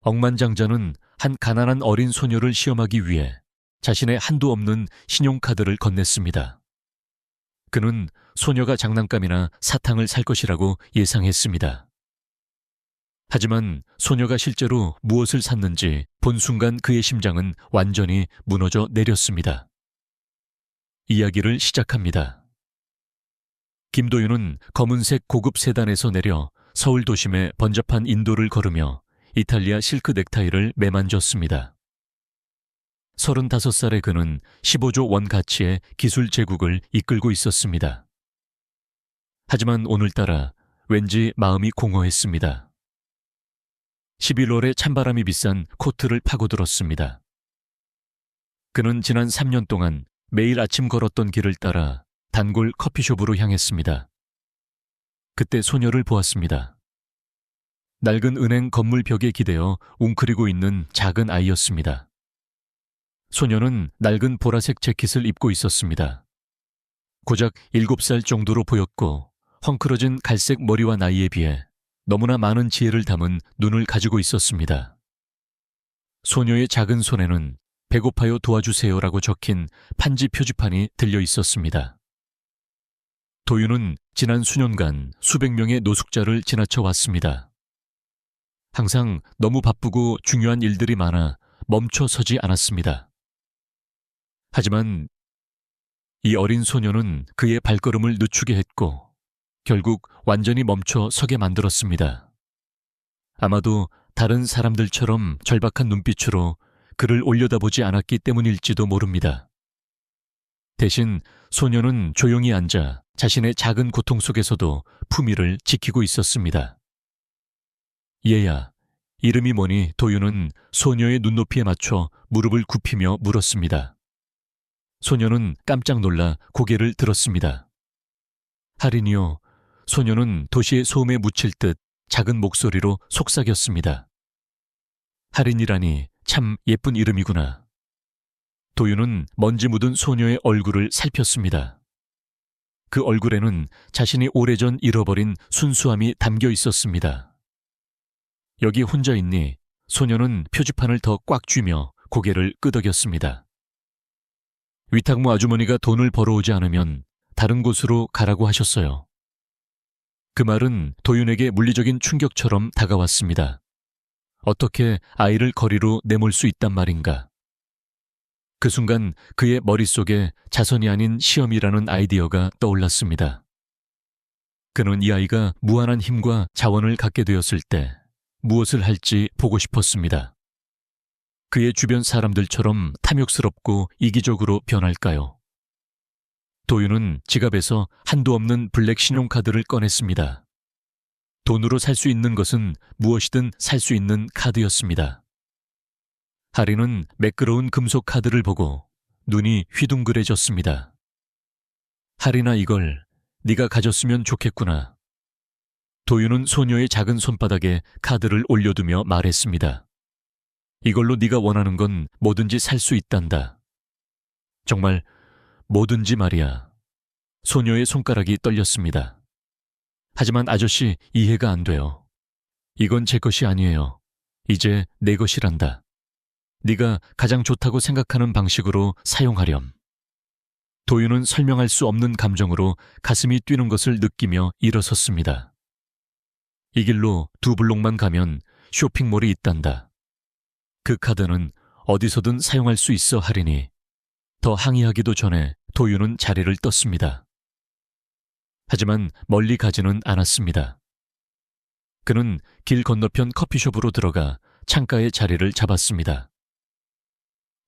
억만장자는 한 가난한 어린 소녀를 시험하기 위해 자신의 한도 없는 신용카드를 건넸습니다. 그는 소녀가 장난감이나 사탕을 살 것이라고 예상했습니다. 하지만 소녀가 실제로 무엇을 샀는지 본 순간 그의 심장은 완전히 무너져 내렸습니다. 이야기를 시작합니다. 김도윤은 검은색 고급 세단에서 내려 서울 도심의 번잡한 인도를 걸으며 이탈리아 실크 넥타이를 매만졌습니다. 35살의 그는 15조 원 가치의 기술 제국을 이끌고 있었습니다. 하지만 오늘따라 왠지 마음이 공허했습니다. 11월에 찬바람이 비싼 코트를 파고들었습니다. 그는 지난 3년 동안 매일 아침 걸었던 길을 따라 단골 커피숍으로 향했습니다. 그때 소녀를 보았습니다. 낡은 은행 건물 벽에 기대어 웅크리고 있는 작은 아이였습니다. 소녀는 낡은 보라색 재킷을 입고 있었습니다. 고작 7살 정도로 보였고 헝클어진 갈색 머리와 나이에 비해 너무나 많은 지혜를 담은 눈을 가지고 있었습니다. 소녀의 작은 손에는 배고파요 도와주세요라고 적힌 판지 표지판이 들려 있었습니다. 도윤은 지난 수년간 수백 명의 노숙자를 지나쳐 왔습니다. 항상 너무 바쁘고 중요한 일들이 많아 멈춰 서지 않았습니다. 하지만 이 어린 소녀는 그의 발걸음을 늦추게 했고 결국 완전히 멈춰 서게 만들었습니다. 아마도 다른 사람들처럼 절박한 눈빛으로 그를 올려다보지 않았기 때문일지도 모릅니다. 대신 소녀는 조용히 앉아 자신의 작은 고통 속에서도 품위를 지키고 있었습니다. 얘야, 이름이 뭐니? 도윤은 소녀의 눈높이에 맞춰 무릎을 굽히며 물었습니다. 소녀는 깜짝 놀라 고개를 들었습니다. 할인이요. 소녀는 도시의 소음에 묻힐 듯 작은 목소리로 속삭였습니다. 할인이라니 참 예쁜 이름이구나. 도윤은 먼지 묻은 소녀의 얼굴을 살폈습니다. 그 얼굴에는 자신이 오래전 잃어버린 순수함이 담겨 있었습니다. 여기 혼자 있니? 소녀는 표지판을 더 꽉 쥐며 고개를 끄덕였습니다. 위탁무 아주머니가 돈을 벌어오지 않으면 다른 곳으로 가라고 하셨어요. 그 말은 도윤에게 물리적인 충격처럼 다가왔습니다. 어떻게 아이를 거리로 내몰 수 있단 말인가. 그 순간 그의 머릿속에 자선이 아닌 시험이라는 아이디어가 떠올랐습니다. 그는 이 아이가 무한한 힘과 자원을 갖게 되었을 때 무엇을 할지 보고 싶었습니다. 그의 주변 사람들처럼 탐욕스럽고 이기적으로 변할까요? 도윤은 지갑에서 한도 없는 블랙 신용카드를 꺼냈습니다. 돈으로 살 수 있는 것은 무엇이든 살 수 있는 카드였습니다. 할인은 매끄러운 금속 카드를 보고 눈이 휘둥그레졌습니다. 할인아, 이걸 네가 가졌으면 좋겠구나. 도윤은 소녀의 작은 손바닥에 카드를 올려두며 말했습니다. 이걸로 네가 원하는 건 뭐든지 살 수 있단다. 정말 뭐든지 말이야. 소녀의 손가락이 떨렸습니다. 하지만 아저씨, 이해가 안 돼요. 이건 제 것이 아니에요. 이제 내 것이란다. 네가 가장 좋다고 생각하는 방식으로 사용하렴. 도윤은 설명할 수 없는 감정으로 가슴이 뛰는 것을 느끼며 일어섰습니다. 이 길로 2블록만 가면 쇼핑몰이 있단다. 그 카드는 어디서든 사용할 수 있어 하리니. 더 항의하기도 전에 도윤은 자리를 떴습니다. 하지만 멀리 가지는 않았습니다. 그는 길 건너편 커피숍으로 들어가 창가에 자리를 잡았습니다.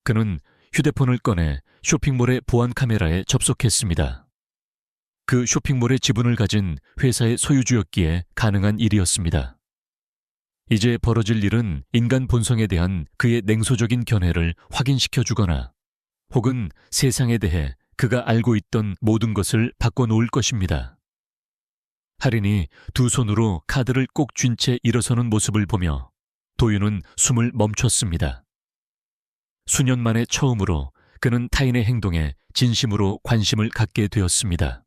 그는 휴대폰을 꺼내 쇼핑몰의 보안 카메라에 접속했습니다. 그 쇼핑몰의 지분을 가진 회사의 소유주였기에 가능한 일이었습니다. 이제 벌어질 일은 인간 본성에 대한 그의 냉소적인 견해를 확인시켜주거나 혹은 세상에 대해 그가 알고 있던 모든 것을 바꿔놓을 것입니다. 할인이 두 손으로 카드를 꼭 쥔 채 일어서는 모습을 보며 도윤은 숨을 멈췄습니다. 수년 만에 처음으로 그는 타인의 행동에 진심으로 관심을 갖게 되었습니다.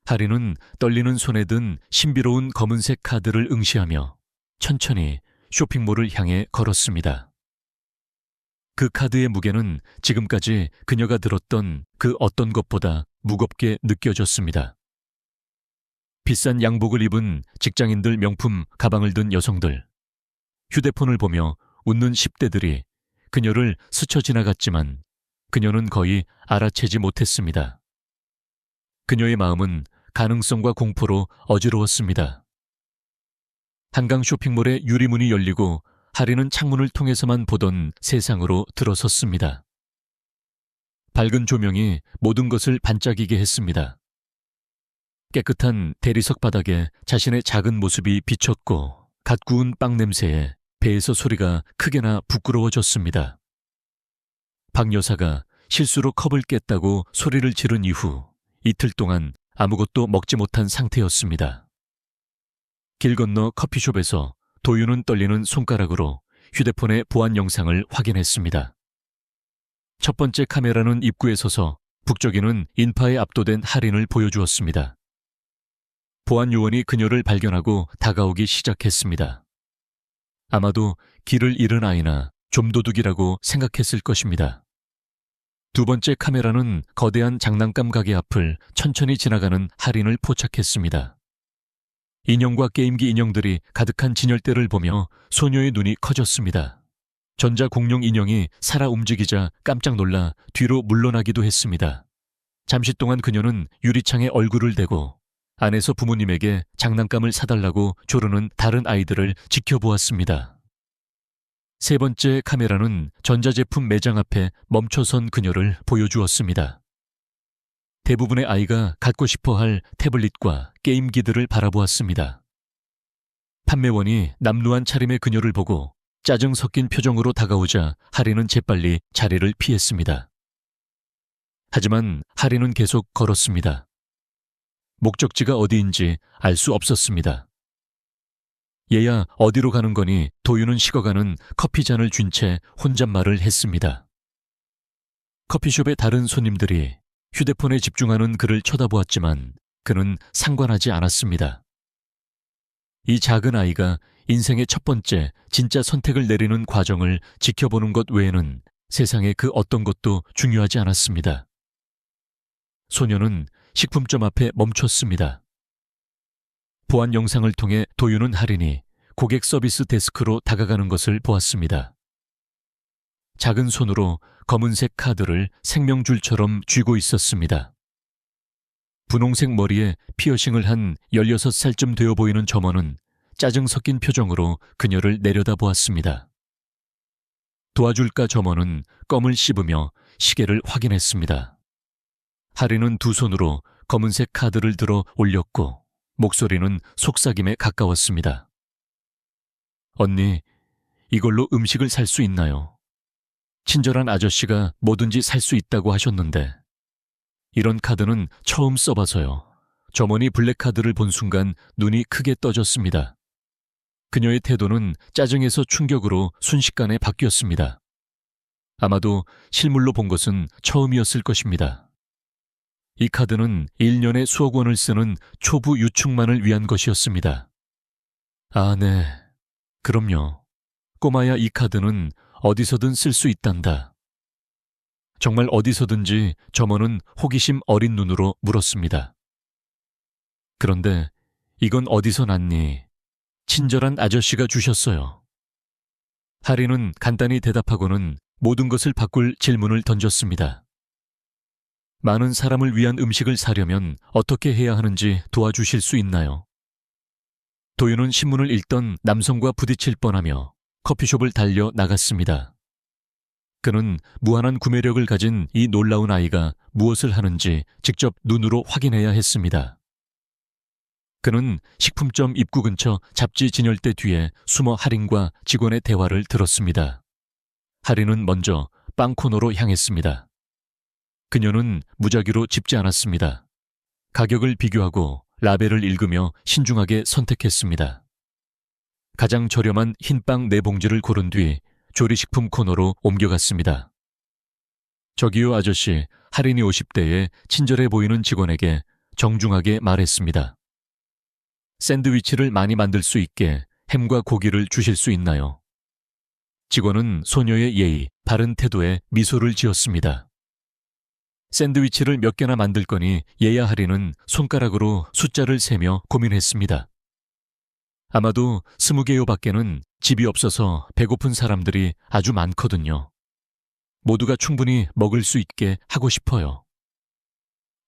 할인은 떨리는 손에 든 신비로운 검은색 카드를 응시하며 천천히 쇼핑몰을 향해 걸었습니다. 그 카드의 무게는 지금까지 그녀가 들었던 그 어떤 것보다 무겁게 느껴졌습니다. 비싼 양복을 입은 직장인들 명품 가방을 든 여성들, 휴대폰을 보며 웃는 10대들이 그녀를 스쳐 지나갔지만 그녀는 거의 알아채지 못했습니다. 그녀의 마음은 가능성과 공포로 어지러웠습니다. 한강 쇼핑몰의 유리문이 열리고 할인은 창문을 통해서만 보던 세상으로 들어섰습니다. 밝은 조명이 모든 것을 반짝이게 했습니다. 깨끗한 대리석 바닥에 자신의 작은 모습이 비쳤고 갓 구운 빵 냄새에 배에서 소리가 크게나 부끄러워졌습니다. 박 여사가 실수로 컵을 깼다고 소리를 지른 이후 이틀 동안 아무것도 먹지 못한 상태였습니다. 길 건너 커피숍에서 도유는 떨리는 손가락으로 휴대폰의 보안 영상을 확인했습니다. 첫 번째 카메라는 입구에 서서 북적이는 인파에 압도된 할인을 보여주었습니다. 보안 요원이 그녀를 발견하고 다가오기 시작했습니다. 아마도 길을 잃은 아이나 좀도둑이라고 생각했을 것입니다. 두 번째 카메라는 거대한 장난감 가게 앞을 천천히 지나가는 할인을 포착했습니다. 인형과 게임기 인형들이 가득한 진열대를 보며 소녀의 눈이 커졌습니다. 전자공룡 인형이 살아 움직이자 깜짝 놀라 뒤로 물러나기도 했습니다. 잠시 동안 그녀는 유리창에 얼굴을 대고 안에서 부모님에게 장난감을 사달라고 조르는 다른 아이들을 지켜보았습니다. 세 번째 카메라는 전자제품 매장 앞에 멈춰선 그녀를 보여주었습니다. 대부분의 아이가 갖고 싶어할 태블릿과 게임기들을 바라보았습니다. 판매원이 남루한 차림의 그녀를 보고 짜증 섞인 표정으로 다가오자 할인은 재빨리 자리를 피했습니다. 하지만 할인은 계속 걸었습니다. 목적지가 어디인지 알 수 없었습니다. 얘야 어디로 가는 거니? 도유는 식어가는 커피잔을 쥔 채 혼잣말을 했습니다. 커피숍의 다른 손님들이 휴대폰에 집중하는 그를 쳐다보았지만 그는 상관하지 않았습니다. 이 작은 아이가 인생의 첫 번째 진짜 선택을 내리는 과정을 지켜보는 것 외에는 세상의 그 어떤 것도 중요하지 않았습니다. 소녀는 식품점 앞에 멈췄습니다. 보안 영상을 통해 도유는 할인이 고객 서비스 데스크로 다가가는 것을 보았습니다. 작은 손으로 검은색 카드를 생명줄처럼 쥐고 있었습니다. 분홍색 머리에 피어싱을 한 16살쯤 되어 보이는 점원은 짜증 섞인 표정으로 그녀를 내려다보았습니다. 도와줄까 점원은 껌을 씹으며 시계를 확인했습니다. 할인은 두 손으로 검은색 카드를 들어 올렸고 목소리는 속삭임에 가까웠습니다. 언니, 이걸로 음식을 살 수 있나요? 친절한 아저씨가 뭐든지 살 수 있다고 하셨는데 이런 카드는 처음 써봐서요. 점원이 블랙카드를 본 순간 눈이 크게 떠졌습니다. 그녀의 태도는 짜증에서 충격으로 순식간에 바뀌었습니다. 아마도 실물로 본 것은 처음이었을 것입니다. 이 카드는 1년에 수억 원을 쓰는 초부 유축만을 위한 것이었습니다. 아, 네. 그럼요. 꼬마야, 이 카드는 어디서든 쓸 수 있단다. 정말 어디서든지 점원은 호기심 어린 눈으로 물었습니다. 그런데 이건 어디서 났니? 친절한 아저씨가 주셨어요. 할인은 간단히 대답하고는 모든 것을 바꿀 질문을 던졌습니다. 많은 사람을 위한 음식을 사려면 어떻게 해야 하는지 도와주실 수 있나요? 도유는 신문을 읽던 남성과 부딪힐 뻔하며 커피숍을 달려 나갔습니다. 그는 무한한 구매력을 가진 이 놀라운 아이가 무엇을 하는지 직접 눈으로 확인해야 했습니다. 그는 식품점 입구 근처 잡지 진열대 뒤에 숨어 할인과 직원의 대화를 들었습니다. 할인은 먼저 빵 코너로 향했습니다. 그녀는 무작위로 짚지 않았습니다. 가격을 비교하고 라벨을 읽으며 신중하게 선택했습니다. 가장 저렴한 흰빵 4봉지를 고른 뒤 조리식품 코너로 옮겨갔습니다. 저기요 아저씨, 할인이 50대에 친절해 보이는 직원에게 정중하게 말했습니다. 샌드위치를 많이 만들 수 있게 햄과 고기를 주실 수 있나요? 직원은 소녀의 예의, 바른 태도에 미소를 지었습니다. 샌드위치를 몇 개나 만들 거니 얘야 하리는 손가락으로 숫자를 세며 고민했습니다. 아마도 20개요 밖에는 집이 없어서 배고픈 사람들이 아주 많거든요. 모두가 충분히 먹을 수 있게 하고 싶어요.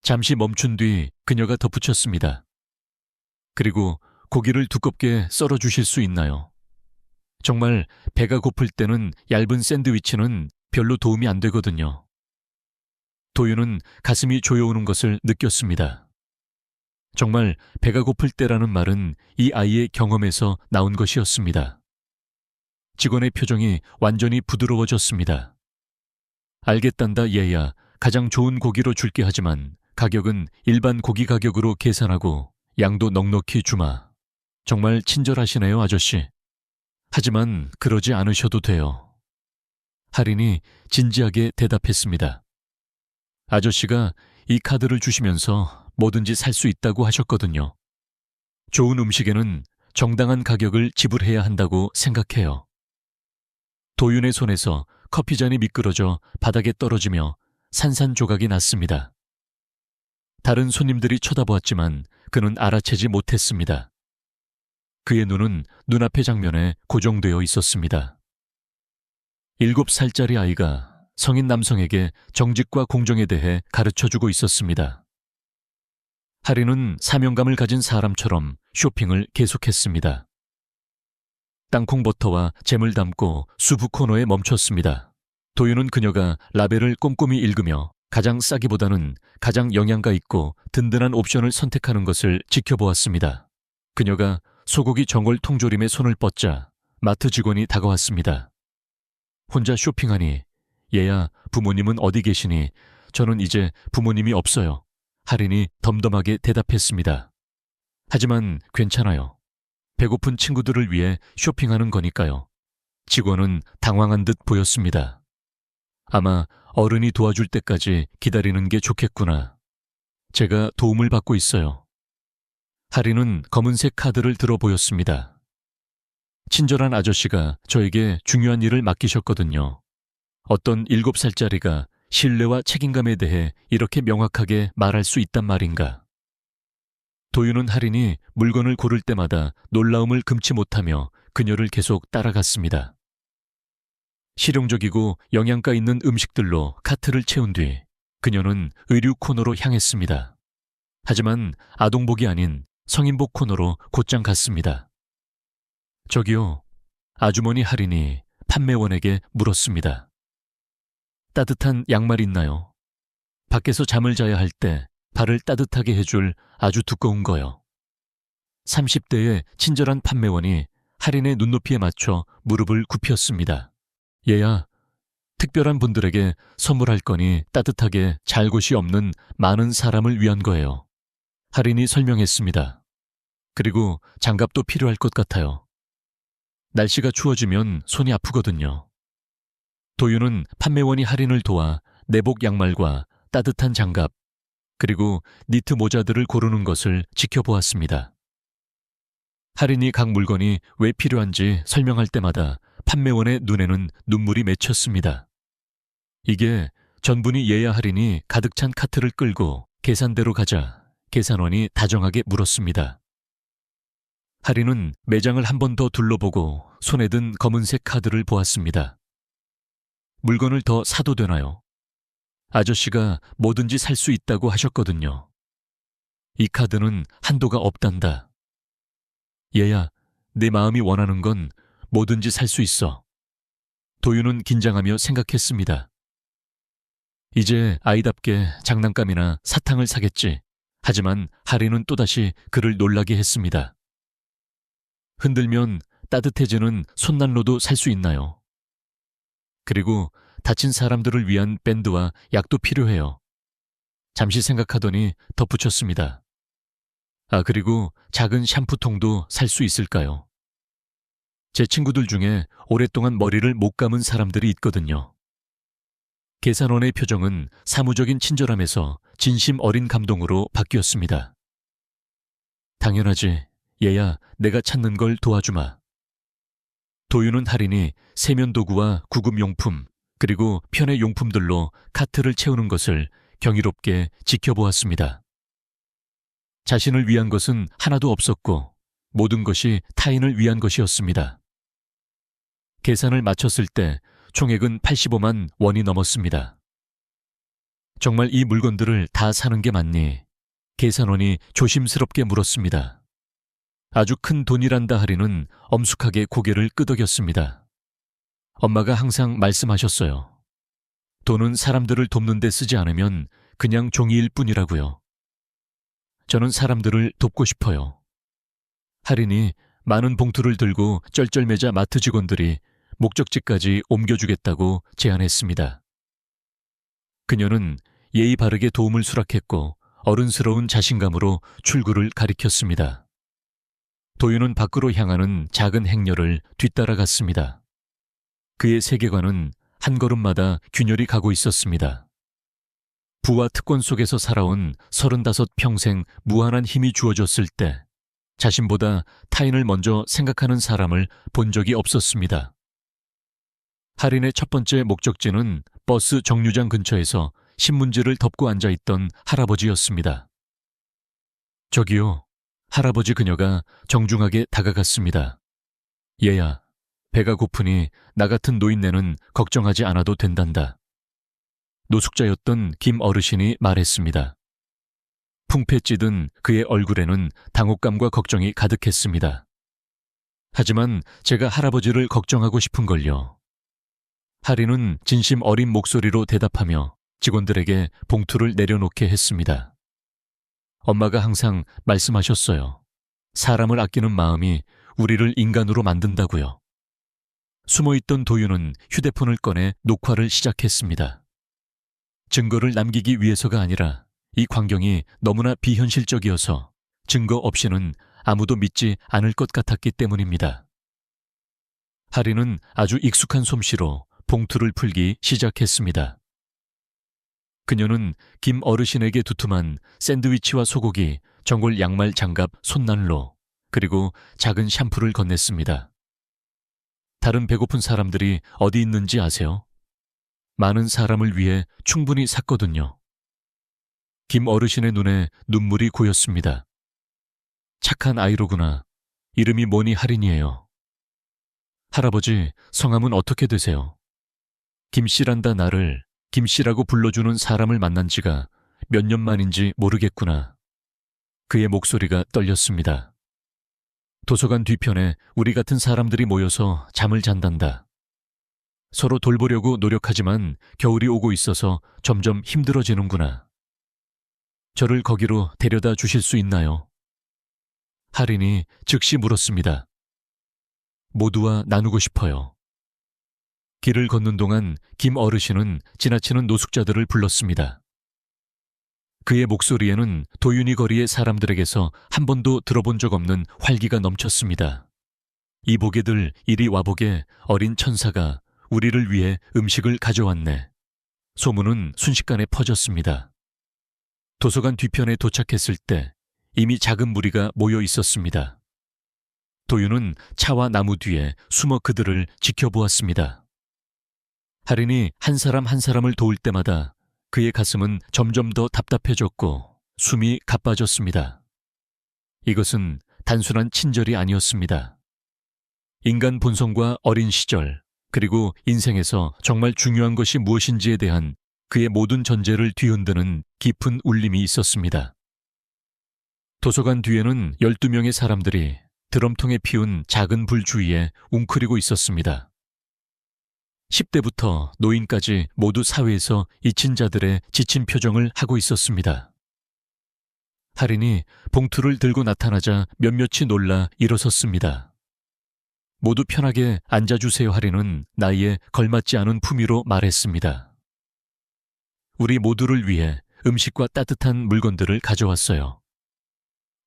잠시 멈춘 뒤 그녀가 덧붙였습니다. 그리고 고기를 두껍게 썰어 주실 수 있나요? 정말 배가 고플 때는 얇은 샌드위치는 별로 도움이 안 되거든요. 도윤은 가슴이 조여오는 것을 느꼈습니다. 정말 배가 고플 때라는 말은 이 아이의 경험에서 나온 것이었습니다. 직원의 표정이 완전히 부드러워졌습니다. 알겠단다 얘야. 가장 좋은 고기로 줄게 하지만 가격은 일반 고기 가격으로 계산하고 양도 넉넉히 주마. 정말 친절하시네요, 아저씨. 하지만 그러지 않으셔도 돼요. 할인이 진지하게 대답했습니다. 아저씨가 이 카드를 주시면서 뭐든지 살 수 있다고 하셨거든요. 좋은 음식에는 정당한 가격을 지불해야 한다고 생각해요. 도윤의 손에서 커피잔이 미끄러져 바닥에 떨어지며 산산조각이 났습니다. 다른 손님들이 쳐다보았지만 그는 알아채지 못했습니다. 그의 눈은 눈앞의 장면에 고정되어 있었습니다. 7살짜리 아이가 성인 남성에게 정직과 공정에 대해 가르쳐주고 있었습니다. 하리는 사명감을 가진 사람처럼 쇼핑을 계속했습니다. 땅콩버터와 잼을 담고 수프 코너에 멈췄습니다. 도윤은 그녀가 라벨을 꼼꼼히 읽으며 가장 싸기보다는 가장 영양가 있고 든든한 옵션을 선택하는 것을 지켜보았습니다. 그녀가 소고기 전골 통조림에 손을 뻗자 마트 직원이 다가왔습니다. 혼자 쇼핑하니? 얘야, 부모님은 어디 계시니? 저는 이제 부모님이 없어요. 할인이 덤덤하게 대답했습니다. 하지만 괜찮아요. 배고픈 친구들을 위해 쇼핑하는 거니까요. 직원은 당황한 듯 보였습니다. 아마 어른이 도와줄 때까지 기다리는 게 좋겠구나. 제가 도움을 받고 있어요. 할인은 검은색 카드를 들어 보였습니다. 친절한 아저씨가 저에게 중요한 일을 맡기셨거든요. 어떤 7살짜리가 신뢰와 책임감에 대해 이렇게 명확하게 말할 수 있단 말인가. 도윤은 할인이 물건을 고를 때마다 놀라움을 금치 못하며 그녀를 계속 따라갔습니다. 실용적이고 영양가 있는 음식들로 카트를 채운 뒤 그녀는 의류 코너로 향했습니다. 하지만 아동복이 아닌 성인복 코너로 곧장 갔습니다. 저기요, 아주머니 할인이 판매원에게 물었습니다. 따뜻한 양말 있나요? 밖에서 잠을 자야 할 때 발을 따뜻하게 해줄 아주 두꺼운 거요. 30대의 친절한 판매원이 할인의 눈높이에 맞춰 무릎을 굽혔습니다. 얘야, 특별한 분들에게 선물할 거니 따뜻하게 잘 곳이 없는 많은 사람을 위한 거예요. 할인이 설명했습니다. 그리고 장갑도 필요할 것 같아요. 날씨가 추워지면 손이 아프거든요. 도윤은 판매원이 할인을 도와 내복 양말과 따뜻한 장갑, 그리고 니트 모자들을 고르는 것을 지켜보았습니다. 할인이 각 물건이 왜 필요한지 설명할 때마다 판매원의 눈에는 눈물이 맺혔습니다. 이게 전분이 얘야 할인이 가득 찬 카트를 끌고 계산대로 가자 계산원이 다정하게 물었습니다. 할인은 매장을 한 번 더 둘러보고 손에 든 검은색 카드를 보았습니다. 물건을 더 사도 되나요? 아저씨가 뭐든지 살 수 있다고 하셨거든요. 이 카드는 한도가 없단다. 얘야, 내 마음이 원하는 건 뭐든지 살 수 있어. 도윤은 긴장하며 생각했습니다. 이제 아이답게 장난감이나 사탕을 사겠지. 하지만 할인은 또다시 그를 놀라게 했습니다. 흔들면 따뜻해지는 손난로도 살 수 있나요? 그리고 다친 사람들을 위한 밴드와 약도 필요해요. 잠시 생각하더니 덧붙였습니다. 아, 그리고 작은 샴푸통도 살 수 있을까요? 제 친구들 중에 오랫동안 머리를 못 감은 사람들이 있거든요. 계산원의 표정은 사무적인 친절함에서 진심 어린 감동으로 바뀌었습니다. 당연하지. 얘야, 내가 찾는 걸 도와주마. 도유는 할인이 세면도구와 구급용품 그리고 편의용품들로 카트를 채우는 것을 경이롭게 지켜보았습니다. 자신을 위한 것은 하나도 없었고 모든 것이 타인을 위한 것이었습니다. 계산을 마쳤을 때 총액은 85만 원이 넘었습니다. 정말 이 물건들을 다 사는 게 맞니? 계산원이 조심스럽게 물었습니다. 아주 큰 돈이란다 하리는 엄숙하게 고개를 끄덕였습니다. 엄마가 항상 말씀하셨어요. 돈은 사람들을 돕는 데 쓰지 않으면 그냥 종이일 뿐이라고요. 저는 사람들을 돕고 싶어요. 할인이 많은 봉투를 들고 쩔쩔매자 마트 직원들이 목적지까지 옮겨주겠다고 제안했습니다. 그녀는 예의 바르게 도움을 수락했고 어른스러운 자신감으로 출구를 가리켰습니다. 도유는 밖으로 향하는 작은 행렬을 뒤따라갔습니다. 그의 세계관은 한 걸음마다 균열이 가고 있었습니다. 부와 특권 속에서 살아온 35 평생 무한한 힘이 주어졌을 때 자신보다 타인을 먼저 생각하는 사람을 본 적이 없었습니다. 할인의 첫 번째 목적지는 버스 정류장 근처에서 신문지를 덮고 앉아있던 할아버지였습니다. 저기요. 할아버지 그녀가 정중하게 다가갔습니다. 얘야, 배가 고프니 나 같은 노인네는 걱정하지 않아도 된단다. 노숙자였던 김 어르신이 말했습니다. 풍패 찌든 그의 얼굴에는 당혹감과 걱정이 가득했습니다. 하지만 제가 할아버지를 걱정하고 싶은걸요. 할인은 진심 어린 목소리로 대답하며 직원들에게 봉투를 내려놓게 했습니다. 엄마가 항상 말씀하셨어요. 사람을 아끼는 마음이 우리를 인간으로 만든다고요. 숨어있던 도유는 휴대폰을 꺼내 녹화를 시작했습니다. 증거를 남기기 위해서가 아니라 이 광경이 너무나 비현실적이어서 증거 없이는 아무도 믿지 않을 것 같았기 때문입니다. 할인은 아주 익숙한 솜씨로 봉투를 풀기 시작했습니다. 그녀는 김 어르신에게 두툼한 샌드위치와 소고기, 전골 양말 장갑 손난로, 그리고 작은 샴푸를 건넸습니다. 다른 배고픈 사람들이 어디 있는지 아세요? 많은 사람을 위해 충분히 샀거든요. 김 어르신의 눈에 눈물이 고였습니다. 착한 아이로구나. 이름이 뭐니 할인이에요. 할아버지, 성함은 어떻게 되세요? 김씨란다 나를 김씨라고 불러주는 사람을 만난 지가 몇 년 만인지 모르겠구나. 그의 목소리가 떨렸습니다. 도서관 뒤편에 우리 같은 사람들이 모여서 잠을 잔단다. 서로 돌보려고 노력하지만 겨울이 오고 있어서 점점 힘들어지는구나. 저를 거기로 데려다 주실 수 있나요? 할인이 즉시 물었습니다. 모두와 나누고 싶어요. 길을 걷는 동안 김 어르신은 지나치는 노숙자들을 불렀습니다. 그의 목소리에는 도윤이 거리의 사람들에게서 한 번도 들어본 적 없는 활기가 넘쳤습니다. 이보게들 이리 와보게 어린 천사가 우리를 위해 음식을 가져왔네. 소문은 순식간에 퍼졌습니다. 도서관 뒤편에 도착했을 때 이미 작은 무리가 모여 있었습니다. 도윤은 차와 나무 뒤에 숨어 그들을 지켜보았습니다. 할인이 한 사람 한 사람을 도울 때마다 그의 가슴은 점점 더 답답해졌고 숨이 가빠졌습니다. 이것은 단순한 친절이 아니었습니다. 인간 본성과 어린 시절, 그리고 인생에서 정말 중요한 것이 무엇인지에 대한 그의 모든 전제를 뒤흔드는 깊은 울림이 있었습니다. 도서관 뒤에는 12명의 사람들이 드럼통에 피운 작은 불 주위에 웅크리고 있었습니다. 10대부터 노인까지 모두 사회에서 잊힌 자들의 지친 표정을 하고 있었습니다. 할인이 봉투를 들고 나타나자 몇몇이 놀라 일어섰습니다. 모두 편하게 앉아주세요. 할인은 나이에 걸맞지 않은 품위로 말했습니다. 우리 모두를 위해 음식과 따뜻한 물건들을 가져왔어요.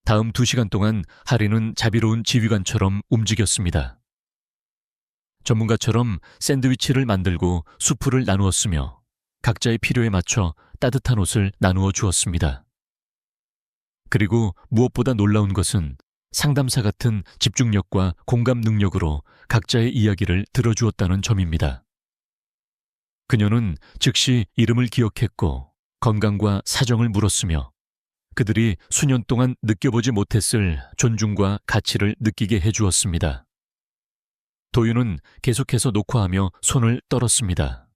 다음 2시간 동안 할인은 자비로운 지휘관처럼 움직였습니다. 전문가처럼 샌드위치를 만들고 수프를 나누었으며 각자의 필요에 맞춰 따뜻한 옷을 나누어 주었습니다. 그리고 무엇보다 놀라운 것은 상담사 같은 집중력과 공감 능력으로 각자의 이야기를 들어주었다는 점입니다. 그녀는 즉시 이름을 기억했고 건강과 사정을 물었으며 그들이 수년 동안 느껴보지 못했을 존중과 가치를 느끼게 해주었습니다. 도윤은 계속해서 녹화하며 손을 떨었습니다.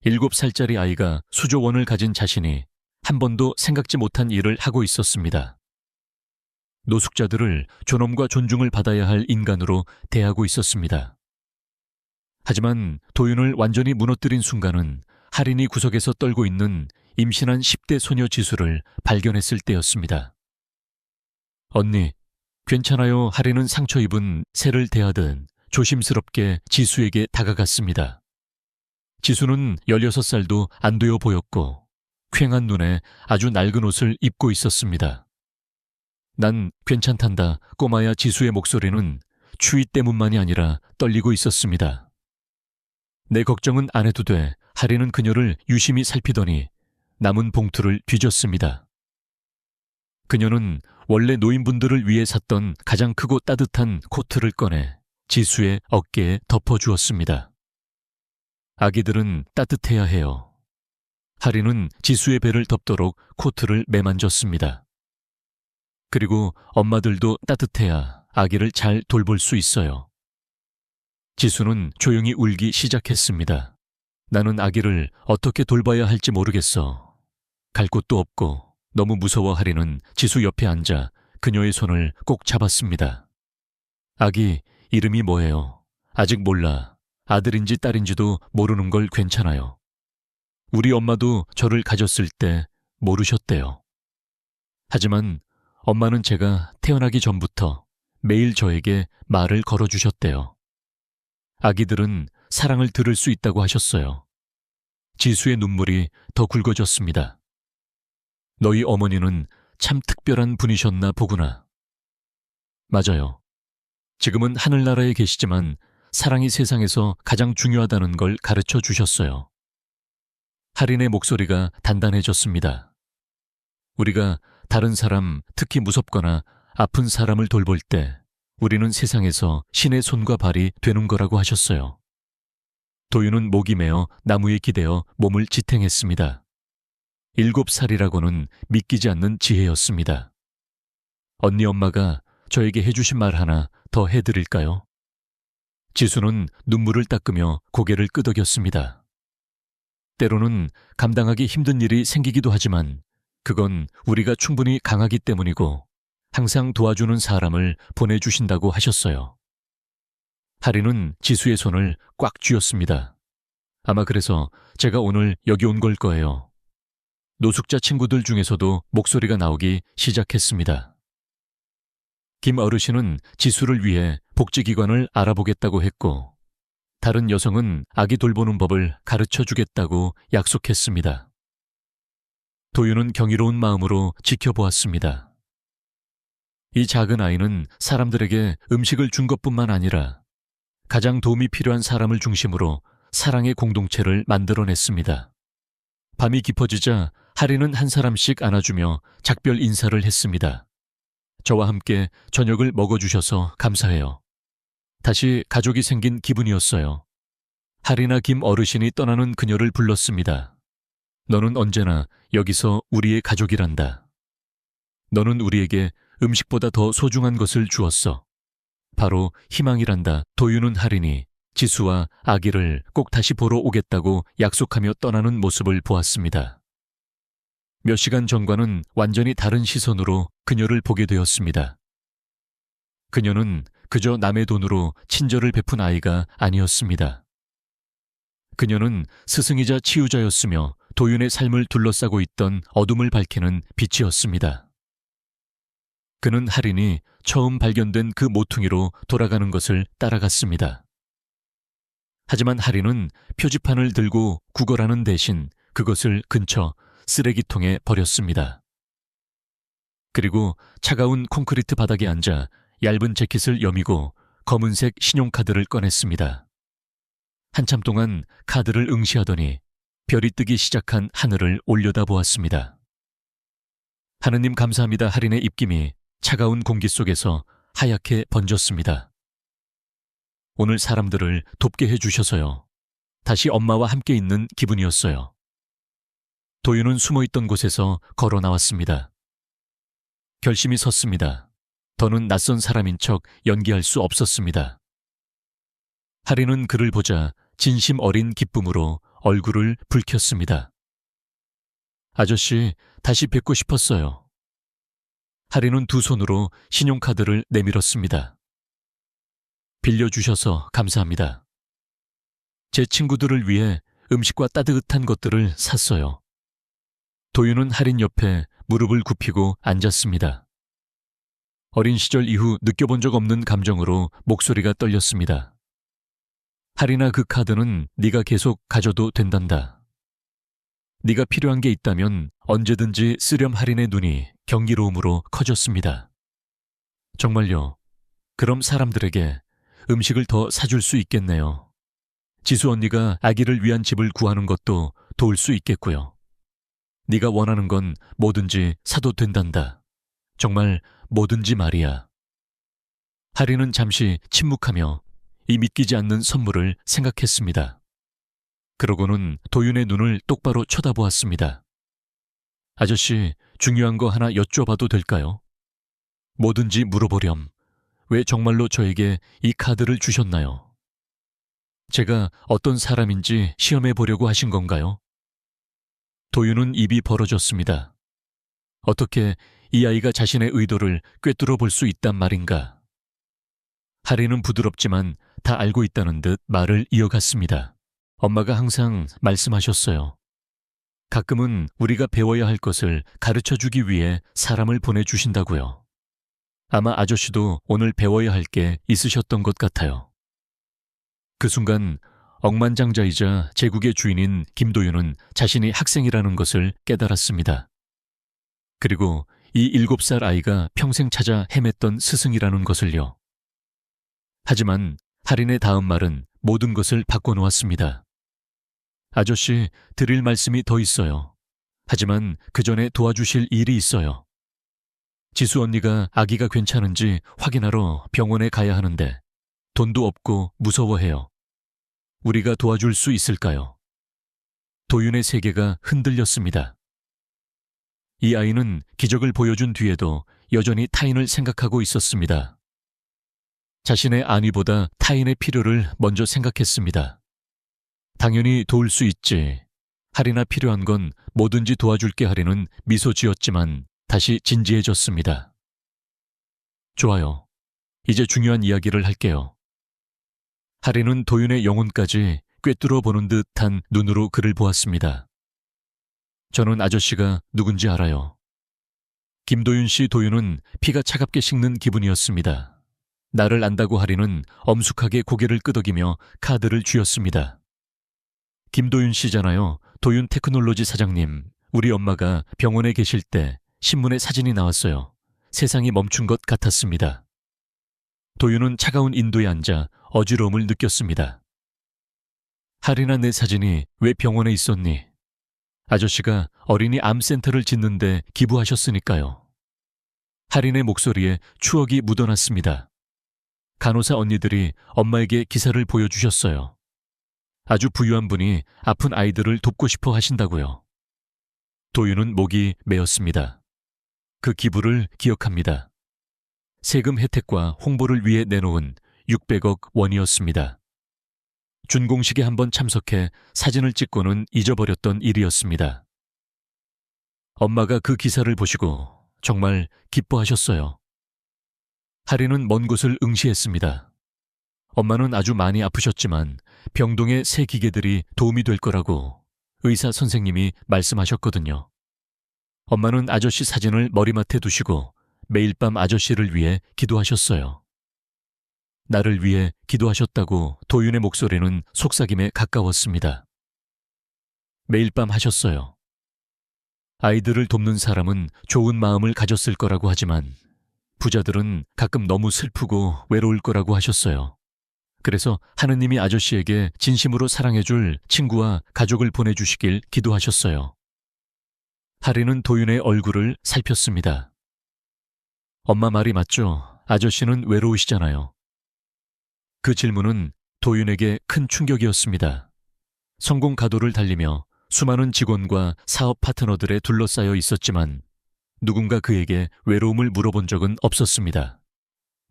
7살짜리 아이가 수조 원을 가진 자신이 한 번도 생각지 못한 일을 하고 있었습니다. 노숙자들을 존엄과 존중을 받아야 할 인간으로 대하고 있었습니다. 하지만 도윤을 완전히 무너뜨린 순간은 할인이 구석에서 떨고 있는 임신한 10대 소녀 지수를 발견했을 때였습니다. 언니, 괜찮아요. 할인은 상처 입은 새를 대하듯 조심스럽게 지수에게 다가갔습니다. 지수는 16살도 안 되어 보였고 퀭한 눈에 아주 낡은 옷을 입고 있었습니다. 난 괜찮단다. 꼬마야. 지수의 목소리는 추위 때문만이 아니라 떨리고 있었습니다. 내 걱정은 안 해도 돼. 할인은 그녀를 유심히 살피더니 남은 봉투를 뒤졌습니다. 그녀는 원래 노인분들을 위해 샀던 가장 크고 따뜻한 코트를 꺼내 지수의 어깨에 덮어주었습니다. 아기들은 따뜻해야 해요. 할인은 지수의 배를 덮도록 코트를 매만졌습니다. 그리고 엄마들도 따뜻해야 아기를 잘 돌볼 수 있어요. 지수는 조용히 울기 시작했습니다. 나는 아기를 어떻게 돌봐야 할지 모르겠어. 갈 곳도 없고 너무 무서워. 할인은 지수 옆에 앉아 그녀의 손을 꼭 잡았습니다. 아기 이름이 뭐예요? 아직 몰라. 아들인지 딸인지도 모르는 걸 괜찮아요. 우리 엄마도 저를 가졌을 때 모르셨대요. 하지만 엄마는 제가 태어나기 전부터 매일 저에게 말을 걸어주셨대요. 아기들은 사랑을 들을 수 있다고 하셨어요. 지수의 눈물이 더 굵어졌습니다. 너희 어머니는 참 특별한 분이셨나 보구나. 맞아요. 지금은 하늘나라에 계시지만 사랑이 세상에서 가장 중요하다는 걸 가르쳐 주셨어요. 할인의 목소리가 단단해졌습니다. 우리가 다른 사람, 특히 무섭거나 아픈 사람을 돌볼 때 우리는 세상에서 신의 손과 발이 되는 거라고 하셨어요. 도윤은 목이 메어 나무에 기대어 몸을 지탱했습니다. 7살이라고는 믿기지 않는 지혜였습니다. 언니 엄마가 저에게 해주신 말 하나 더 해드릴까요? 지수는 눈물을 닦으며 고개를 끄덕였습니다. 때로는 감당하기 힘든 일이 생기기도 하지만 그건 우리가 충분히 강하기 때문이고 항상 도와주는 사람을 보내주신다고 하셨어요. 할인은 지수의 손을 꽉 쥐었습니다. 아마 그래서 제가 오늘 여기 온 걸 거예요. 노숙자 친구들 중에서도 목소리가 나오기 시작했습니다. 김 어르신은 지수를 위해 복지기관을 알아보겠다고 했고 다른 여성은 아기 돌보는 법을 가르쳐 주겠다고 약속했습니다. 도윤은 경이로운 마음으로 지켜보았습니다. 이 작은 아이는 사람들에게 음식을 준 것뿐만 아니라 가장 도움이 필요한 사람을 중심으로 사랑의 공동체를 만들어냈습니다. 밤이 깊어지자 할인은 한 사람씩 안아주며 작별 인사를 했습니다. 저와 함께 저녁을 먹어주셔서 감사해요. 다시 가족이 생긴 기분이었어요. 할인아 김 어르신이 떠나는 그녀를 불렀습니다. 너는 언제나 여기서 우리의 가족이란다. 너는 우리에게 음식보다 더 소중한 것을 주었어. 바로 희망이란다. 도윤은 할인이 지수와 아기를 꼭 다시 보러 오겠다고 약속하며 떠나는 모습을 보았습니다. 몇 시간 전과는 완전히 다른 시선으로 그녀를 보게 되었습니다. 그녀는 그저 남의 돈으로 친절을 베푼 아이가 아니었습니다. 그녀는 스승이자 치유자였으며 도윤의 삶을 둘러싸고 있던 어둠을 밝히는 빛이었습니다. 그는 할인이 처음 발견된 그 모퉁이로 돌아가는 것을 따라갔습니다. 하지만 할인은 표지판을 들고 구걸하는 대신 그것을 근처 쓰레기통에 버렸습니다. 그리고 차가운 콘크리트 바닥에 앉아 얇은 재킷을 여미고 검은색 신용카드를 꺼냈습니다. 한참 동안 카드를 응시하더니 별이 뜨기 시작한 하늘을 올려다보았습니다. 하느님 감사합니다. 할인의 입김이 차가운 공기 속에서 하얗게 번졌습니다. 오늘 사람들을 돕게 해주셔서요. 다시 엄마와 함께 있는 기분이었어요. 도윤은 숨어있던 곳에서 걸어 나왔습니다. 결심이 섰습니다. 더는 낯선 사람인 척 연기할 수 없었습니다. 하리는 그를 보자 진심 어린 기쁨으로 얼굴을 붉혔습니다. 아저씨, 다시 뵙고 싶었어요. 하리는 두 손으로 신용카드를 내밀었습니다. 빌려주셔서 감사합니다. 제 친구들을 위해 음식과 따뜻한 것들을 샀어요. 도윤은 하린 옆에 무릎을 굽히고 앉았습니다. 어린 시절 이후 느껴본 적 없는 감정으로 목소리가 떨렸습니다. 하리나, 그 카드는 네가 계속 가져도 된단다. 네가 필요한 게 있다면 언제든지 쓰렴. 하린의 눈이 경이로움으로 커졌습니다. 정말요? 그럼 사람들에게 음식을 더 사줄 수 있겠네요. 지수 언니가 아기를 위한 집을 구하는 것도 도울 수 있겠고요. 네가 원하는 건 뭐든지 사도 된단다. 정말 뭐든지 말이야. 하리는 잠시 침묵하며 이 믿기지 않는 선물을 생각했습니다. 그러고는 도윤의 눈을 똑바로 쳐다보았습니다. 아저씨, 중요한 거 하나 여쭤봐도 될까요? 뭐든지 물어보렴. 왜 정말로 저에게 이 카드를 주셨나요? 제가 어떤 사람인지 시험해 보려고 하신 건가요? 도윤은 입이 벌어졌습니다. 어떻게 이 아이가 자신의 의도를 꿰뚫어 볼 수 있단 말인가? 하리는 부드럽지만 다 알고 있다는 듯 말을 이어갔습니다. 엄마가 항상 말씀하셨어요. 가끔은 우리가 배워야 할 것을 가르쳐주기 위해 사람을 보내주신다고요. 아마 아저씨도 오늘 배워야 할 게 있으셨던 것 같아요. 그 순간 억만장자이자 제국의 주인인 김도윤은 자신이 학생이라는 것을 깨달았습니다. 그리고 이 7살 아이가 평생 찾아 헤맸던 스승이라는 것을요. 하지만 하린의 다음 말은 모든 것을 바꿔놓았습니다. 아저씨, 드릴 말씀이 더 있어요. 하지만 그 전에 도와주실 일이 있어요. 지수 언니가 아기가 괜찮은지 확인하러 병원에 가야 하는데 돈도 없고 무서워해요. 우리가 도와줄 수 있을까요? 도윤의 세계가 흔들렸습니다. 이 아이는 기적을 보여준 뒤에도 여전히 타인을 생각하고 있었습니다. 자신의 안위보다 타인의 필요를 먼저 생각했습니다. 당연히 도울 수 있지. 하리나 필요한 건 뭐든지 도와줄게. 하리는 미소 지었지만 다시 진지해졌습니다. 좋아요. 이제 중요한 이야기를 할게요. 하리는 도윤의 영혼까지 꿰뚫어 보는 듯한 눈으로 그를 보았습니다. 저는 아저씨가 누군지 알아요. 김도윤 씨. 도윤은 피가 차갑게 식는 기분이었습니다. 나를 안다고 하리는 엄숙하게 고개를 끄덕이며 카드를 쥐었습니다. 김도윤 씨잖아요. 도윤 테크놀로지 사장님. 우리 엄마가 병원에 계실 때 신문에 사진이 나왔어요. 세상이 멈춘 것 같았습니다. 도윤은 차가운 인도에 앉아 어지러움을 느꼈습니다. 하리나, 내 사진이 왜 병원에 있었니? 아저씨가 어린이 암센터를 짓는데 기부하셨으니까요. 하린의 목소리에 추억이 묻어났습니다. 간호사 언니들이 엄마에게 기사를 보여주셨어요. 아주 부유한 분이 아픈 아이들을 돕고 싶어 하신다고요. 도윤은 목이 메었습니다. 그 기부를 기억합니다. 세금 혜택과 홍보를 위해 내놓은 600억 원이었습니다. 준공식에 한번 참석해 사진을 찍고는 잊어버렸던 일이었습니다. 엄마가 그 기사를 보시고 정말 기뻐하셨어요. 하리는 먼 곳을 응시했습니다. 엄마는 아주 많이 아프셨지만 병동의 새 기계들이 도움이 될 거라고 의사 선생님이 말씀하셨거든요. 엄마는 아저씨 사진을 머리맡에 두시고 매일 밤 아저씨를 위해 기도하셨어요. 나를 위해 기도하셨다고 도윤의 목소리는 속삭임에 가까웠습니다. 매일 밤 하셨어요. 아이들을 돕는 사람은 좋은 마음을 가졌을 거라고 하지만 부자들은 가끔 너무 슬프고 외로울 거라고 하셨어요. 그래서 하느님이 아저씨에게 진심으로 사랑해줄 친구와 가족을 보내주시길 기도하셨어요. 하리는 도윤의 얼굴을 살폈습니다. 엄마 말이 맞죠? 아저씨는 외로우시잖아요. 그 질문은 도윤에게 큰 충격이었습니다. 성공 가도를 달리며 수많은 직원과 사업 파트너들에 둘러싸여 있었지만 누군가 그에게 외로움을 물어본 적은 없었습니다.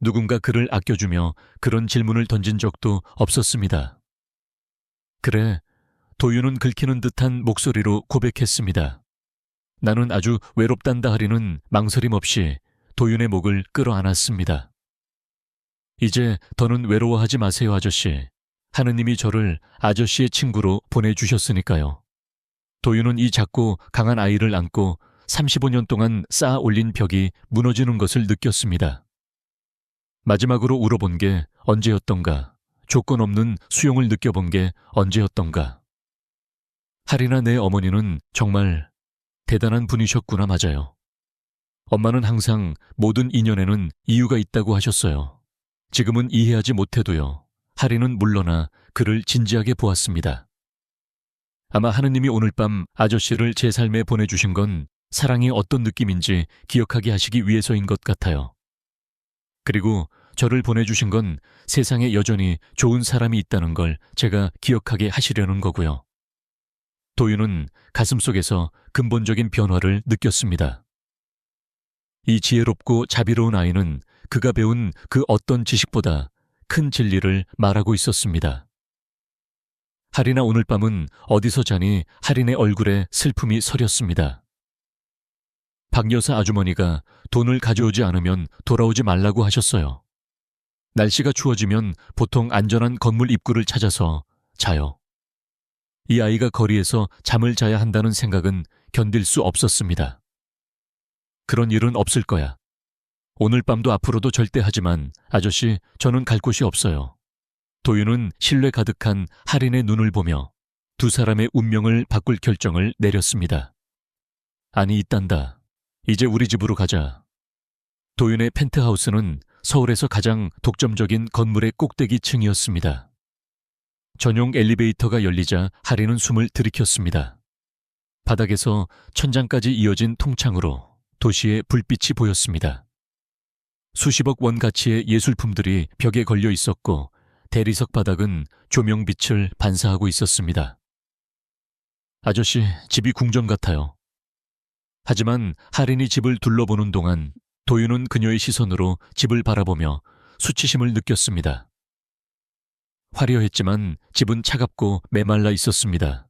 누군가 그를 아껴주며 그런 질문을 던진 적도 없었습니다. 그래, 도윤은 긁히는 듯한 목소리로 고백했습니다. 나는 아주 외롭단다 하리는 망설임 없이 도윤의 목을 끌어안았습니다. 이제 더는 외로워하지 마세요, 아저씨. 하느님이 저를 아저씨의 친구로 보내주셨으니까요. 도윤은 이 작고 강한 아이를 안고 35년 동안 쌓아 올린 벽이 무너지는 것을 느꼈습니다. 마지막으로 울어본 게 언제였던가, 조건 없는 수용을 느껴본 게 언제였던가. 하리나 내 어머니는 정말 대단한 분이셨구나. 맞아요. 엄마는 항상 모든 인연에는 이유가 있다고 하셨어요. 지금은 이해하지 못해도요. 하리는 물러나 그를 진지하게 보았습니다. 아마 하느님이 오늘 밤 아저씨를 제 삶에 보내주신 건 사랑이 어떤 느낌인지 기억하게 하시기 위해서인 것 같아요. 그리고 저를 보내주신 건 세상에 여전히 좋은 사람이 있다는 걸 제가 기억하게 하시려는 거고요. 도윤은 가슴속에서 근본적인 변화를 느꼈습니다. 이 지혜롭고 자비로운 아이는 그가 배운 그 어떤 지식보다 큰 진리를 말하고 있었습니다. 하리나 오늘 밤은 어디서 자니? 하린의 얼굴에 슬픔이 서렸습니다. 박 여사 아주머니가 돈을 가져오지 않으면 돌아오지 말라고 하셨어요. 날씨가 추워지면 보통 안전한 건물 입구를 찾아서 자요. 이 아이가 거리에서 잠을 자야 한다는 생각은 견딜 수 없었습니다. 그런 일은 없을 거야. 오늘 밤도 앞으로도 절대 하지만 아저씨, 저는 갈 곳이 없어요. 도윤은 신뢰 가득한 하린의 눈을 보며 두 사람의 운명을 바꿀 결정을 내렸습니다. 아니, 있단다. 이제 우리 집으로 가자. 도윤의 펜트하우스는 서울에서 가장 독점적인 건물의 꼭대기 층이었습니다. 전용 엘리베이터가 열리자 하리는 숨을 들이켰습니다. 바닥에서 천장까지 이어진 통창으로 도시의 불빛이 보였습니다. 수십억 원 가치의 예술품들이 벽에 걸려 있었고 대리석 바닥은 조명빛을 반사하고 있었습니다. 아저씨, 집이 궁전 같아요. 하지만 하린이 집을 둘러보는 동안 도윤은 그녀의 시선으로 집을 바라보며 수치심을 느꼈습니다. 화려했지만 집은 차갑고 메말라 있었습니다.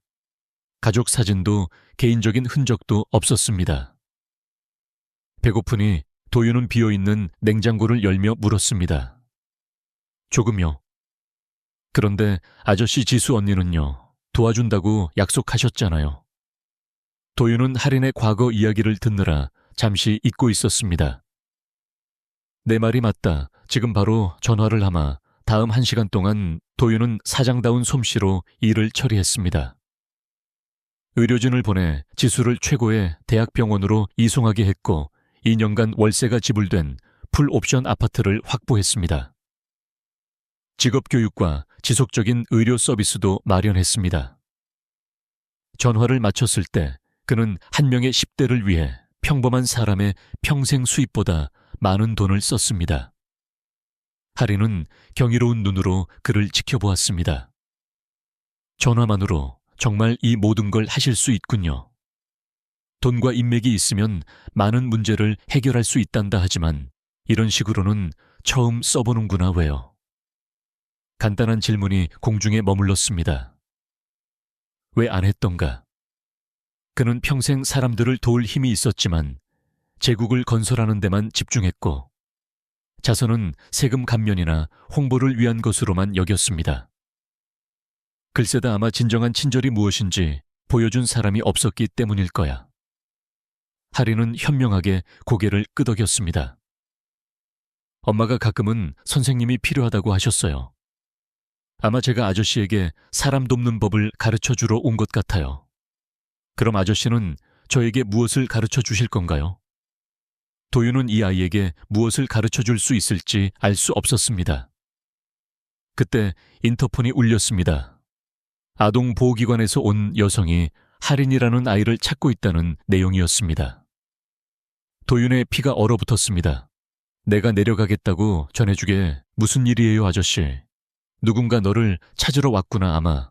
가족 사진도 개인적인 흔적도 없었습니다. 배고프니 도윤은 비어있는 냉장고를 열며 물었습니다. 조금요. 그런데 아저씨 지수 언니는요, 도와준다고 약속하셨잖아요. 도윤은 하린의 과거 이야기를 듣느라 잠시 잊고 있었습니다. 내 말이 맞다. 지금 바로 전화를 하마. 다음 1시간 동안 도윤은 사장다운 솜씨로 일을 처리했습니다. 의료진을 보내 지수를 최고의 대학병원으로 이송하게 했고 2년간 월세가 지불된 풀옵션 아파트를 확보했습니다. 직업교육과 지속적인 의료 서비스도 마련했습니다. 전화를 마쳤을 때 그는 한 명의 10대를 위해 평범한 사람의 평생 수입보다 많은 돈을 썼습니다. 하린은 경이로운 눈으로 그를 지켜보았습니다. 전화만으로 정말 이 모든 걸 하실 수 있군요. 돈과 인맥이 있으면 많은 문제를 해결할 수 있단다 하지만 이런 식으로는 처음 써보는구나. 왜요? 간단한 질문이 공중에 머물렀습니다. 왜 안 했던가? 그는 평생 사람들을 도울 힘이 있었지만 제국을 건설하는 데만 집중했고 자선은 세금 감면이나 홍보를 위한 것으로만 여겼습니다. 글쎄다, 아마 진정한 친절이 무엇인지 보여준 사람이 없었기 때문일 거야. 하린은 현명하게 고개를 끄덕였습니다. 엄마가 가끔은 선생님이 필요하다고 하셨어요. 아마 제가 아저씨에게 사람 돕는 법을 가르쳐주러 온 것 같아요. 그럼 아저씨는 저에게 무엇을 가르쳐 주실 건가요? 도윤은 이 아이에게 무엇을 가르쳐 줄 수 있을지 알 수 없었습니다. 그때 인터폰이 울렸습니다. 아동보호기관에서 온 여성이 하린이라는 아이를 찾고 있다는 내용이었습니다. 도윤의 피가 얼어붙었습니다. 내가 내려가겠다고 전해주게. 무슨 일이에요, 아저씨? 누군가 너를 찾으러 왔구나 아마.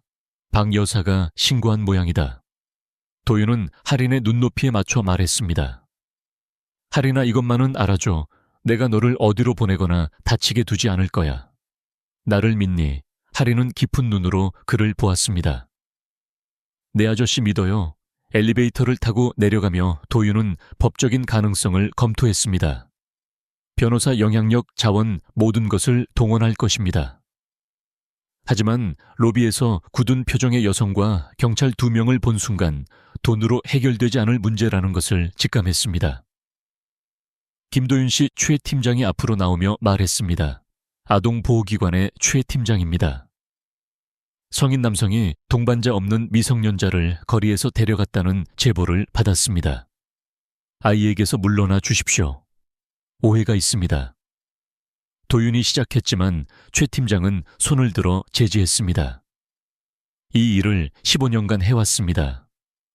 박 여사가 신고한 모양이다. 도윤은 할인의 눈높이에 맞춰 말했습니다. 할인아, 이것만은 알아줘. 내가 너를 어디로 보내거나 다치게 두지 않을 거야. 나를 믿니? 할인은 깊은 눈으로 그를 보았습니다. 네, 아저씨 믿어요. 엘리베이터를 타고 내려가며 도윤은 법적인 가능성을 검토했습니다. 변호사, 영향력, 자원 모든 것을 동원할 것입니다. 하지만 로비에서 굳은 표정의 여성과 경찰 2명을 본 순간 돈으로 해결되지 않을 문제라는 것을 직감했습니다. 김도윤 씨 최 팀장이 앞으로 나오며 말했습니다. 아동보호기관의 최 팀장입니다. 성인 남성이 동반자 없는 미성년자를 거리에서 데려갔다는 제보를 받았습니다. 아이에게서 물러나 주십시오. 오해가 있습니다. 도윤이 시작했지만 최 팀장은 손을 들어 제지했습니다. 이 일을 15년간 해왔습니다.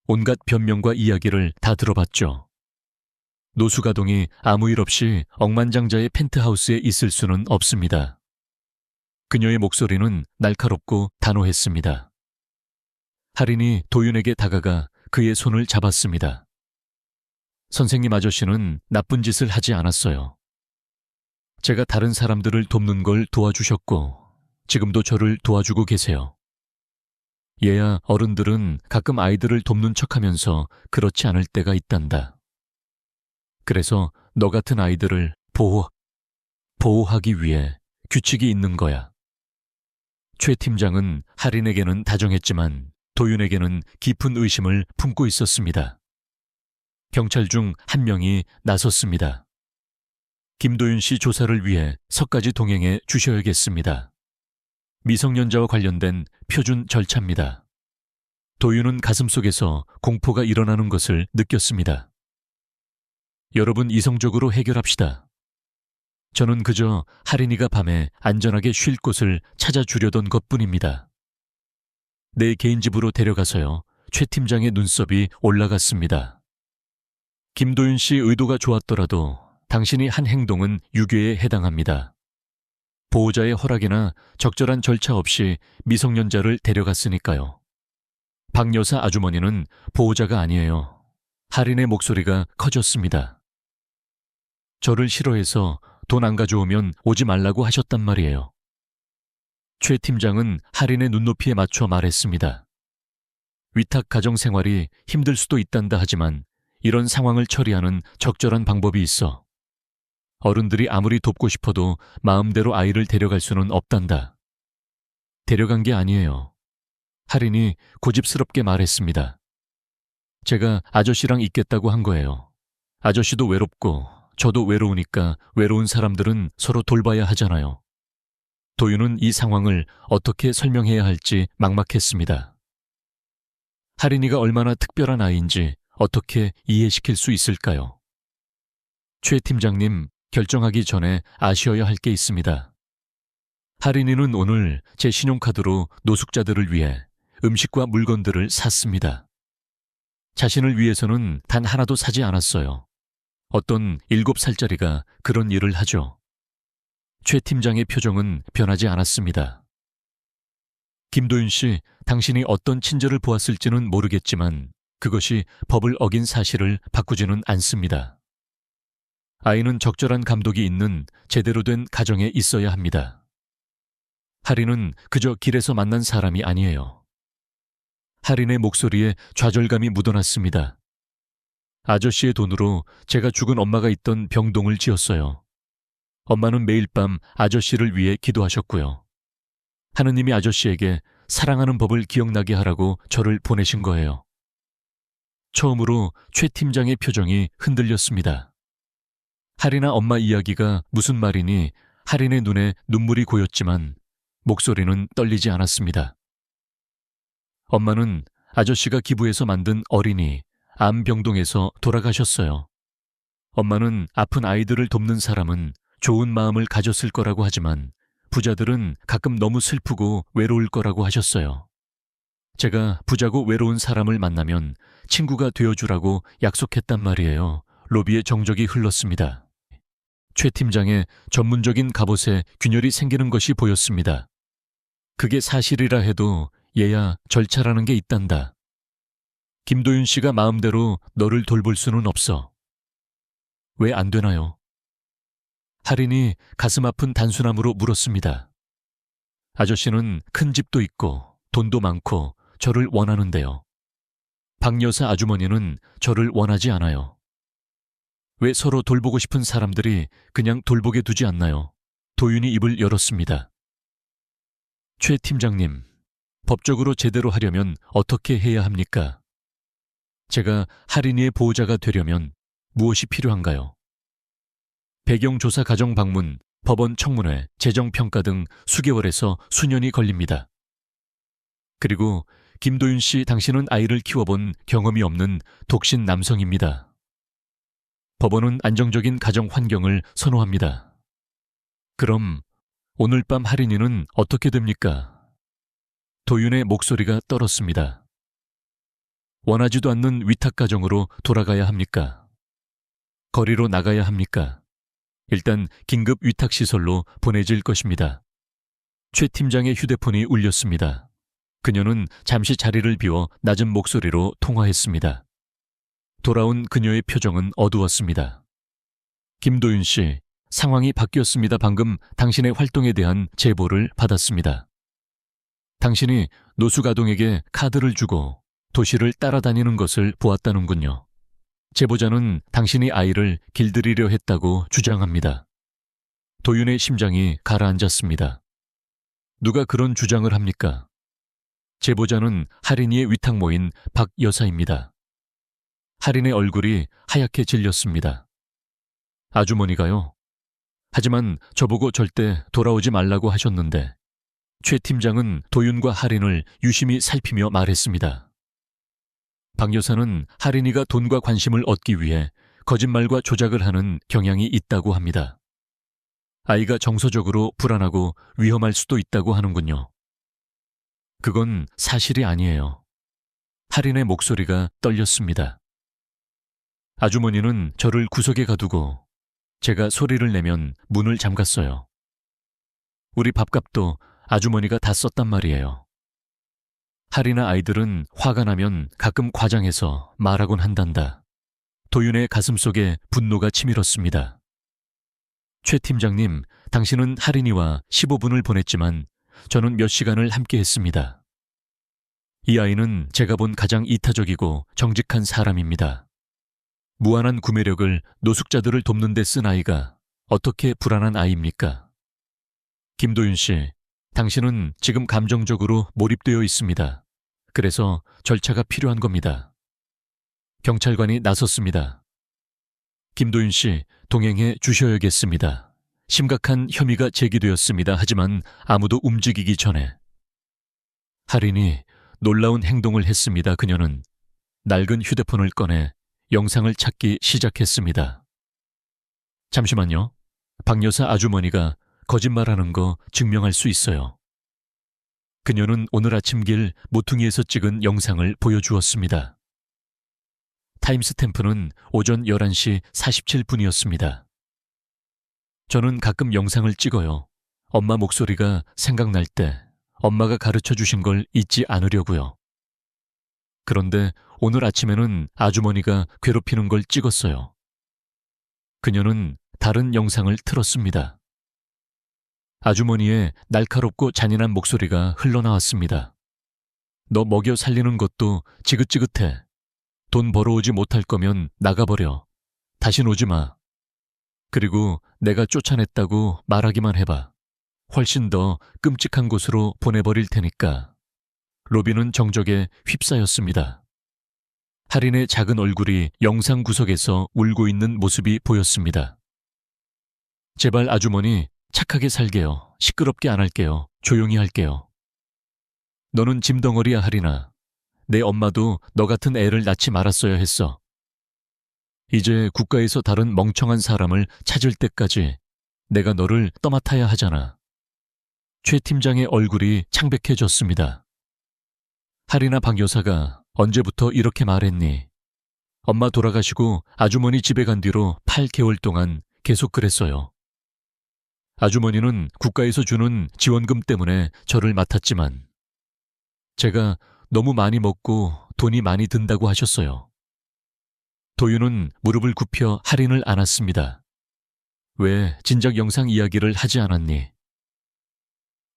온갖 변명과 이야기를 다 들어봤죠. 노수가동이 아무 일 없이 억만장자의 펜트하우스에 있을 수는 없습니다. 그녀의 목소리는 날카롭고 단호했습니다. 할인이 도윤에게 다가가 그의 손을 잡았습니다. 선생님, 아저씨는 나쁜 짓을 하지 않았어요. 제가 다른 사람들을 돕는 걸 도와주셨고 지금도 저를 도와주고 계세요. 얘야, 어른들은 가끔 아이들을 돕는 척하면서 그렇지 않을 때가 있단다. 그래서 너 같은 아이들을 보호하기 위해 규칙이 있는 거야. 최 팀장은 할인에게는 다정했지만 도윤에게는 깊은 의심을 품고 있었습니다. 경찰 중 한 명이 나섰습니다. 김도윤 씨 조사를 위해 서까지 동행해 주셔야겠습니다. 미성년자와 관련된 표준 절차입니다. 도윤은 가슴속에서 공포가 일어나는 것을 느꼈습니다. 여러분, 이성적으로 해결합시다. 저는 그저 할인이가 밤에 안전하게 쉴 곳을 찾아주려던 것뿐입니다. 내 개인 집으로 데려가서요. 최 팀장의 눈썹이 올라갔습니다. 김도윤 씨 의도가 좋았더라도 당신이 한 행동은 유괴에 해당합니다. 보호자의 허락이나 적절한 절차 없이 미성년자를 데려갔으니까요. 박 여사 아주머니는 보호자가 아니에요. 할인의 목소리가 커졌습니다. 저를 싫어해서 돈 안 가져오면 오지 말라고 하셨단 말이에요. 최 팀장은 할인의 눈높이에 맞춰 말했습니다. 위탁 가정 생활이 힘들 수도 있단다 하지만 이런 상황을 처리하는 적절한 방법이 있어. 어른들이 아무리 돕고 싶어도 마음대로 아이를 데려갈 수는 없단다. 데려간 게 아니에요. 할인이 고집스럽게 말했습니다. 제가 아저씨랑 있겠다고 한 거예요. 아저씨도 외롭고 저도 외로우니까 외로운 사람들은 서로 돌봐야 하잖아요. 도윤은 이 상황을 어떻게 설명해야 할지 막막했습니다. 할인이가 얼마나 특별한 아이인지 어떻게 이해시킬 수 있을까요? 최 팀장님, 결정하기 전에 아셔야 할 게 있습니다. 할인이는 오늘 제 신용카드로 노숙자들을 위해 음식과 물건들을 샀습니다. 자신을 위해서는 단 하나도 사지 않았어요. 어떤 7살짜리가 그런 일을 하죠. 최 팀장의 표정은 변하지 않았습니다. 김도윤 씨, 당신이 어떤 친절을 보았을지는 모르겠지만 그것이 법을 어긴 사실을 바꾸지는 않습니다. 아이는 적절한 감독이 있는 제대로 된 가정에 있어야 합니다. 할인은 그저 길에서 만난 사람이 아니에요. 할인의 목소리에 좌절감이 묻어났습니다. 아저씨의 돈으로 제가 죽은 엄마가 있던 병동을 지었어요. 엄마는 매일 밤 아저씨를 위해 기도하셨고요. 하느님이 아저씨에게 사랑하는 법을 기억나게 하라고 저를 보내신 거예요. 처음으로 최 팀장의 표정이 흔들렸습니다. 할인아 엄마 이야기가 무슨 말이니 할인의 눈에 눈물이 고였지만 목소리는 떨리지 않았습니다. 엄마는 아저씨가 기부해서 만든 어린이 암병동에서 돌아가셨어요. 엄마는 아픈 아이들을 돕는 사람은 좋은 마음을 가졌을 거라고 하지만 부자들은 가끔 너무 슬프고 외로울 거라고 하셨어요. 제가 부자고 외로운 사람을 만나면 친구가 되어주라고 약속했단 말이에요. 로비에 정적이 흘렀습니다. 최 팀장의 전문적인 갑옷에 균열이 생기는 것이 보였습니다. 그게 사실이라 해도 얘야 절차라는 게 있단다. 김도윤 씨가 마음대로 너를 돌볼 수는 없어. 왜 안 되나요? 할인이 가슴 아픈 단순함으로 물었습니다. 아저씨는 큰 집도 있고 돈도 많고 저를 원하는데요. 박 여사 아주머니는 저를 원하지 않아요. 왜 서로 돌보고 싶은 사람들이 그냥 돌보게 두지 않나요? 도윤이 입을 열었습니다. 최 팀장님, 법적으로 제대로 하려면 어떻게 해야 합니까? 제가 할인이의 보호자가 되려면 무엇이 필요한가요? 배경조사 가정 방문, 법원 청문회, 재정평가 등 수개월에서 수년이 걸립니다. 그리고 김도윤 씨, 당신은 아이를 키워본 경험이 없는 독신 남성입니다. 법원은 안정적인 가정 환경을 선호합니다. 그럼 오늘 밤 할인이는 어떻게 됩니까? 도윤의 목소리가 떨었습니다. 원하지도 않는 위탁가정으로 돌아가야 합니까? 거리로 나가야 합니까? 일단 긴급 위탁시설로 보내질 것입니다. 최 팀장의 휴대폰이 울렸습니다. 그녀는 잠시 자리를 비워 낮은 목소리로 통화했습니다. 돌아온 그녀의 표정은 어두웠습니다. 김도윤 씨, 상황이 바뀌었습니다. 방금 당신의 활동에 대한 제보를 받았습니다. 당신이 노숙아동에게 카드를 주고 도시를 따라다니는 것을 보았다는군요. 제보자는 당신이 아이를 길들이려 했다고 주장합니다. 도윤의 심장이 가라앉았습니다. 누가 그런 주장을 합니까? 제보자는 할인이의 위탁모인 박 여사입니다. 할인의 얼굴이 하얗게 질렸습니다. 아주머니가요? 하지만 저보고 절대 돌아오지 말라고 하셨는데. 최 팀장은 도윤과 할인을 유심히 살피며 말했습니다. 박 여사는 할인이가 돈과 관심을 얻기 위해 거짓말과 조작을 하는 경향이 있다고 합니다. 아이가 정서적으로 불안하고 위험할 수도 있다고 하는군요. 그건 사실이 아니에요. 할인의 목소리가 떨렸습니다. 아주머니는 저를 구석에 가두고 제가 소리를 내면 문을 잠갔어요. 우리 밥값도 아주머니가 다 썼단 말이에요. 할이나 아이들은 화가 나면 가끔 과장해서 말하곤 한단다. 도윤의 가슴속에 분노가 치밀었습니다. 최 팀장님, 당신은 할인이와 15분을 보냈지만 저는 몇 시간을 함께 했습니다. 이 아이는 제가 본 가장 이타적이고 정직한 사람입니다. 무한한 구매력을 노숙자들을 돕는 데 쓴 아이가 어떻게 불안한 아이입니까? 김도윤 씨, 당신은 지금 감정적으로 몰입되어 있습니다. 그래서 절차가 필요한 겁니다. 경찰관이 나섰습니다. 김도윤 씨, 동행해 주셔야겠습니다. 심각한 혐의가 제기되었습니다. 하지만 아무도 움직이기 전에. 할인이 놀라운 행동을 했습니다. 그녀는 낡은 휴대폰을 꺼내 영상을 찾기 시작했습니다. 잠시만요. 박 여사 아주머니가 거짓말하는 거 증명할 수 있어요. 그녀는 오늘 아침 길 모퉁이에서 찍은 영상을 보여주었습니다. 타임스탬프는 오전 11시 47분이었습니다. 저는 가끔 영상을 찍어요. 엄마 목소리가 생각날 때 엄마가 가르쳐 주신 걸 잊지 않으려고요. 그런데 오늘 아침에는 아주머니가 괴롭히는 걸 찍었어요. 그녀는 다른 영상을 틀었습니다. 아주머니의 날카롭고 잔인한 목소리가 흘러나왔습니다. 너 먹여 살리는 것도 지긋지긋해. 돈 벌어오지 못할 거면 나가버려. 다신 오지 마. 그리고 내가 쫓아냈다고 말하기만 해봐. 훨씬 더 끔찍한 곳으로 보내버릴 테니까. 로비는 정적에 휩싸였습니다. 할인의 작은 얼굴이 영상 구석에서 울고 있는 모습이 보였습니다. 제발 아주머니, 착하게 살게요. 시끄럽게 안 할게요. 조용히 할게요. 너는 짐덩어리야, 할인아. 내 엄마도 너 같은 애를 낳지 말았어야 했어. 이제 국가에서 다른 멍청한 사람을 찾을 때까지 내가 너를 떠맡아야 하잖아. 최 팀장의 얼굴이 창백해졌습니다. 할인아, 박 여사가 언제부터 이렇게 말했니? 엄마 돌아가시고 아주머니 집에 간 뒤로 8개월 동안 계속 그랬어요. 아주머니는 국가에서 주는 지원금 때문에 저를 맡았지만 제가 너무 많이 먹고 돈이 많이 든다고 하셨어요. 도윤은 무릎을 굽혀 할인을 안았습니다. 왜 진작 영상 이야기를 하지 않았니?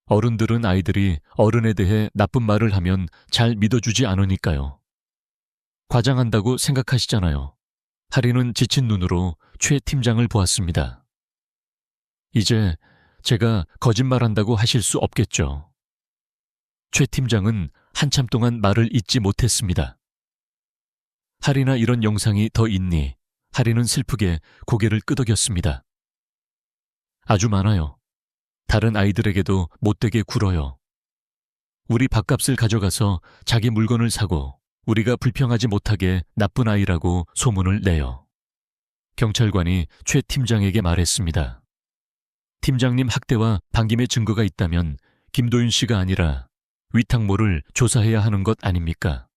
어른들은 아이들이 어른에 대해 나쁜 말을 하면 잘 믿어주지 않으니까요. 과장한다고 생각하시잖아요. 할인은 지친 눈으로 최 팀장을 보았습니다. 이제 제가 거짓말한다고 하실 수 없겠죠. 최 팀장은 한참 동안 말을 잇지 못했습니다. 할인아, 이런 영상이 더 있니? 할인은 슬프게 고개를 끄덕였습니다. 아주 많아요. 다른 아이들에게도 못되게 굴어요. 우리 밥값을 가져가서 자기 물건을 사고 우리가 불평하지 못하게 나쁜 아이라고 소문을 내요. 경찰관이 최 팀장에게 말했습니다. 팀장님 학대와 반김의 증거가 있다면 김도윤 씨가 아니라 위탁모를 조사해야 하는 것 아닙니까?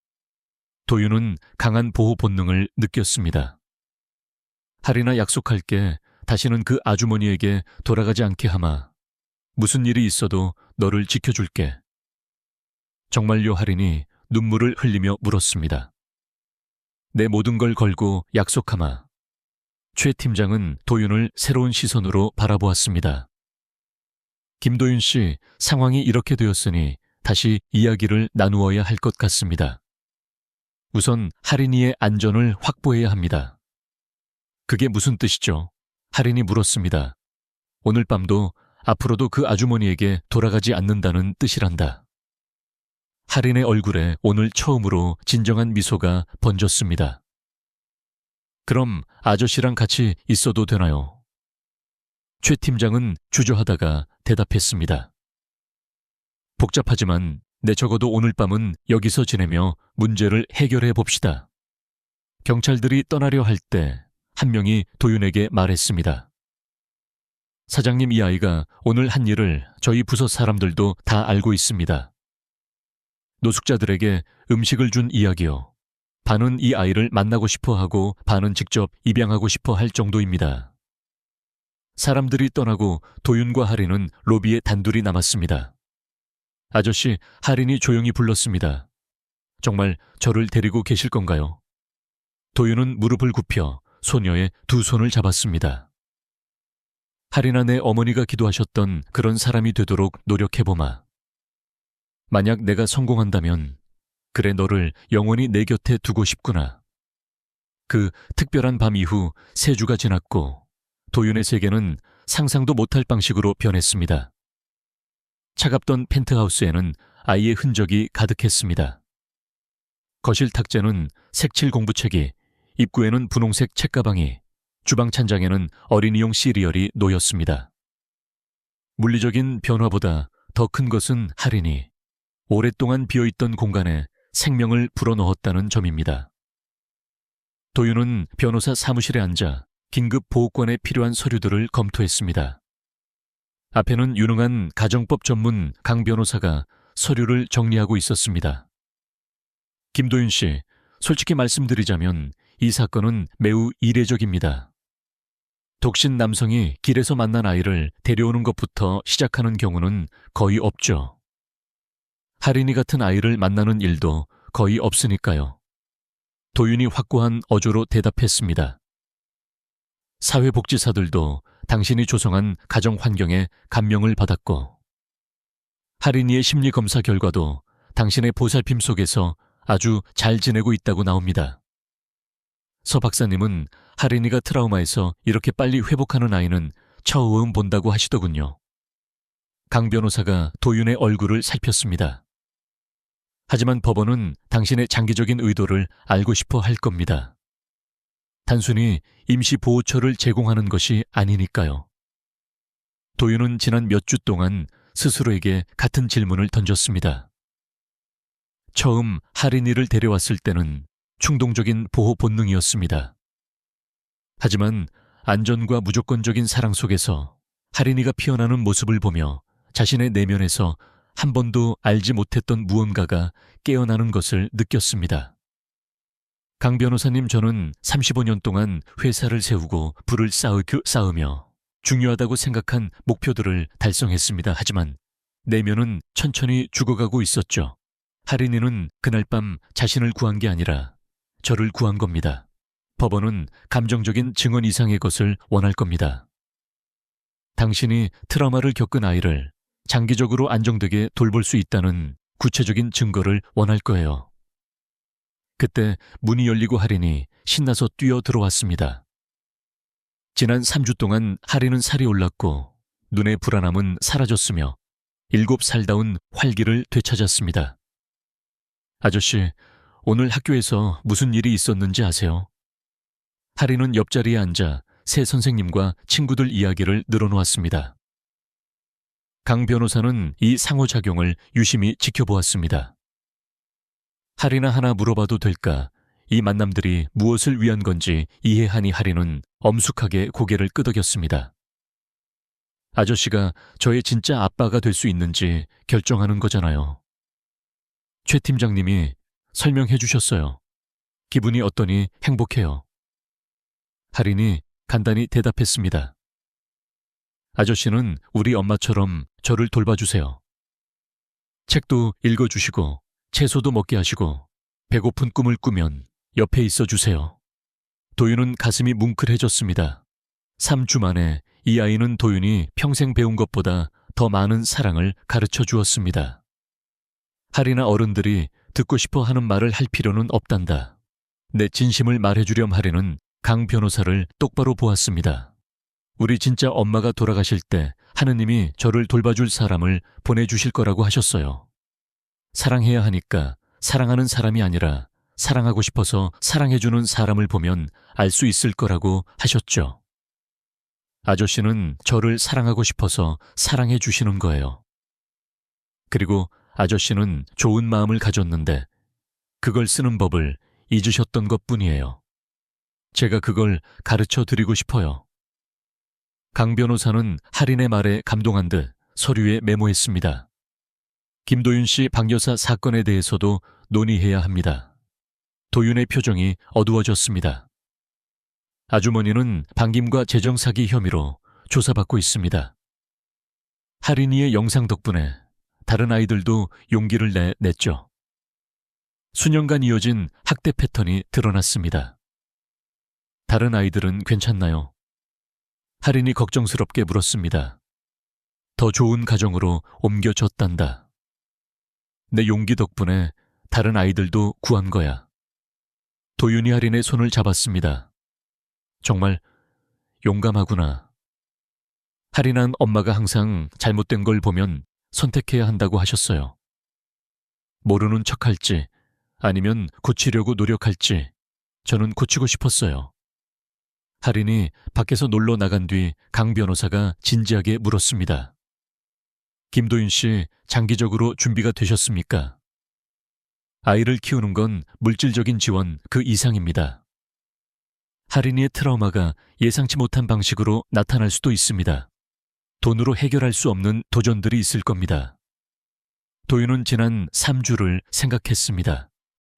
도윤은 강한 보호 본능을 느꼈습니다. 할인아, 약속할게. 다시는 그 아주머니에게 돌아가지 않게 하마. 무슨 일이 있어도 너를 지켜줄게. 정말요? 할인이 눈물을 흘리며 물었습니다. 내 모든 걸 걸고 약속하마. 최 팀장은 도윤을 새로운 시선으로 바라보았습니다. 김도윤 씨, 상황이 이렇게 되었으니 다시 이야기를 나누어야 할 것 같습니다. 우선 할인이의 안전을 확보해야 합니다. 그게 무슨 뜻이죠? 할인이 물었습니다. 오늘 밤도 앞으로도 그 아주머니에게 돌아가지 않는다는 뜻이란다. 할인의 얼굴에 오늘 처음으로 진정한 미소가 번졌습니다. 그럼 아저씨랑 같이 있어도 되나요? 최 팀장은 주저하다가 대답했습니다. 복잡하지만 적어도 오늘 밤은 여기서 지내며 문제를 해결해 봅시다. 경찰들이 떠나려 할 때 한 명이 도윤에게 말했습니다. 사장님, 이 아이가 오늘 한 일을 저희 부서 사람들도 다 알고 있습니다. 노숙자들에게 음식을 준 이야기요. 반은 이 아이를 만나고 싶어 하고 반은 직접 입양하고 싶어 할 정도입니다. 사람들이 떠나고 도윤과 할인은 로비에 단둘이 남았습니다. 아저씨, 할인이 조용히 불렀습니다. 정말 저를 데리고 계실 건가요? 도윤은 무릎을 굽혀 소녀의 두 손을 잡았습니다. 할인아, 내 어머니가 기도하셨던 그런 사람이 되도록 노력해보마. 만약 내가 성공한다면 그래, 너를 영원히 내 곁에 두고 싶구나. 그 특별한 밤 이후 3주가 지났고 도윤의 세계는 상상도 못할 방식으로 변했습니다. 차갑던 펜트하우스에는 아이의 흔적이 가득했습니다. 거실 탁자는 색칠 공부책이, 입구에는 분홍색 책가방이, 주방 찬장에는 어린이용 시리얼이 놓였습니다. 물리적인 변화보다 더 큰 것은 할인이 오랫동안 비어있던 공간에 생명을 불어넣었다는 점입니다. 도윤은 변호사 사무실에 앉아 긴급 보호권에 필요한 서류들을 검토했습니다. 앞에는 유능한 가정법 전문 강 변호사가 서류를 정리하고 있었습니다. 김도윤 씨, 솔직히 말씀드리자면 이 사건은 매우 이례적입니다. 독신 남성이 길에서 만난 아이를 데려오는 것부터 시작하는 경우는 거의 없죠. 할인이 같은 아이를 만나는 일도 거의 없으니까요. 도윤이 확고한 어조로 대답했습니다. 사회복지사들도 당신이 조성한 가정 환경에 감명을 받았고, 할인이의 심리검사 결과도 당신의 보살핌 속에서 아주 잘 지내고 있다고 나옵니다. 서 박사님은 할인이가 트라우마에서 이렇게 빨리 회복하는 아이는 처음 본다고 하시더군요. 강 변호사가 도윤의 얼굴을 살폈습니다. 하지만 법원은 당신의 장기적인 의도를 알고 싶어 할 겁니다. 단순히 임시보호처를 제공하는 것이 아니니까요. 도윤은 지난 몇 주 동안 스스로에게 같은 질문을 던졌습니다. 처음 할인이를 데려왔을 때는 충동적인 보호 본능이었습니다. 하지만 안전과 무조건적인 사랑 속에서 할인이가 피어나는 모습을 보며 자신의 내면에서 한 번도 알지 못했던 무언가가 깨어나는 것을 느꼈습니다. 강 변호사님, 저는 35년 동안 회사를 세우고 부를 쌓으며 중요하다고 생각한 목표들을 달성했습니다. 하지만 내면은 천천히 죽어가고 있었죠. 할인이는 그날 밤 자신을 구한 게 아니라 저를 구한 겁니다. 법원은 감정적인 증언 이상의 것을 원할 겁니다. 당신이 트라우마를 겪은 아이를 장기적으로 안정되게 돌볼 수 있다는 구체적인 증거를 원할 거예요. 그때 문이 열리고 할인이 신나서 뛰어 들어왔습니다. 지난 3주 동안 할인은 살이 올랐고 눈의 불안함은 사라졌으며 7살다운 활기를 되찾았습니다. 아저씨, 오늘 학교에서 무슨 일이 있었는지 아세요? 할인은 옆자리에 앉아 새 선생님과 친구들 이야기를 늘어놓았습니다. 강 변호사는 이 상호작용을 유심히 지켜보았습니다. 할인아, 하나 물어봐도 될까? 이 만남들이 무엇을 위한 건지 이해하니 할인은 엄숙하게 고개를 끄덕였습니다. 아저씨가 저의 진짜 아빠가 될 수 있는지 결정하는 거잖아요. 최 팀장님이 설명해 주셨어요. 기분이 어떠니? 행복해요. 할인이 간단히 대답했습니다. 아저씨는 우리 엄마처럼 저를 돌봐주세요. 책도 읽어주시고 채소도 먹게 하시고 배고픈 꿈을 꾸면 옆에 있어 주세요. 도윤은 가슴이 뭉클해졌습니다. 3주 만에 이 아이는 도윤이 평생 배운 것보다 더 많은 사랑을 가르쳐 주었습니다. 할인아, 어른들이 듣고 싶어 하는 말을 할 필요는 없단다. 내 진심을 말해주렴. 할인은 강 변호사를 똑바로 보았습니다. 우리 진짜 엄마가 돌아가실 때 하느님이 저를 돌봐줄 사람을 보내주실 거라고 하셨어요. 사랑해야 하니까 사랑하는 사람이 아니라 사랑하고 싶어서 사랑해주는 사람을 보면 알 수 있을 거라고 하셨죠. 아저씨는 저를 사랑하고 싶어서 사랑해 주시는 거예요. 그리고 아저씨는 좋은 마음을 가졌는데 그걸 쓰는 법을 잊으셨던 것뿐이에요. 제가 그걸 가르쳐 드리고 싶어요. 강 변호사는 할인의 말에 감동한 듯 서류에 메모했습니다. 김도윤 씨 박여사 사건에 대해서도 논의해야 합니다. 도윤의 표정이 어두워졌습니다. 아주머니는 방김과 재정 사기 혐의로 조사받고 있습니다. 할인이의 영상 덕분에 다른 아이들도 용기를 냈죠. 수년간 이어진 학대 패턴이 드러났습니다. 다른 아이들은 괜찮나요? 할인이 걱정스럽게 물었습니다. 더 좋은 가정으로 옮겨졌단다. 내 용기 덕분에 다른 아이들도 구한 거야. 도윤이 할인의 손을 잡았습니다. 정말 용감하구나. 할인한 엄마가 항상 잘못된 걸 보면 선택해야 한다고 하셨어요. 모르는 척할지 아니면 고치려고 노력할지 저는 고치고 싶었어요. 할인이 밖에서 놀러 나간 뒤 강 변호사가 진지하게 물었습니다. 김도윤 씨, 장기적으로 준비가 되셨습니까? 아이를 키우는 건 물질적인 지원 그 이상입니다. 할인이의 트라우마가 예상치 못한 방식으로 나타날 수도 있습니다. 돈으로 해결할 수 없는 도전들이 있을 겁니다. 도윤은 지난 3주를 생각했습니다.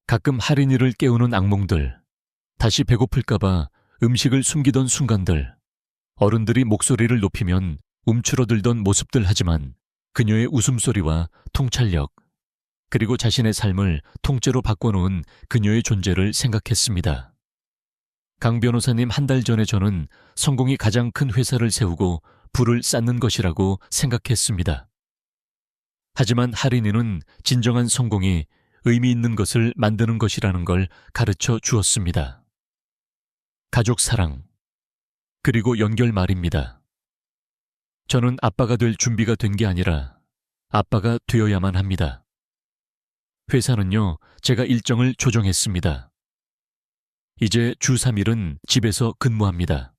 가끔 할인이를 깨우는 악몽들, 다시 배고플까봐 음식을 숨기던 순간들, 어른들이 목소리를 높이면 움츠러들던 모습들. 하지만 그녀의 웃음소리와 통찰력, 그리고 자신의 삶을 통째로 바꿔놓은 그녀의 존재를 생각했습니다. 강 변호사님, 한 달 전에 저는 성공이 가장 큰 회사를 세우고 부를 쌓는 것이라고 생각했습니다. 하지만 할인이는 진정한 성공이 의미 있는 것을 만드는 것이라는 걸 가르쳐 주었습니다. 가족 사랑, 그리고 연결 말입니다. 저는 아빠가 될 준비가 된 게 아니라 아빠가 되어야만 합니다. 회사는요, 제가 일정을 조정했습니다. 이제 주 3일은 집에서 근무합니다.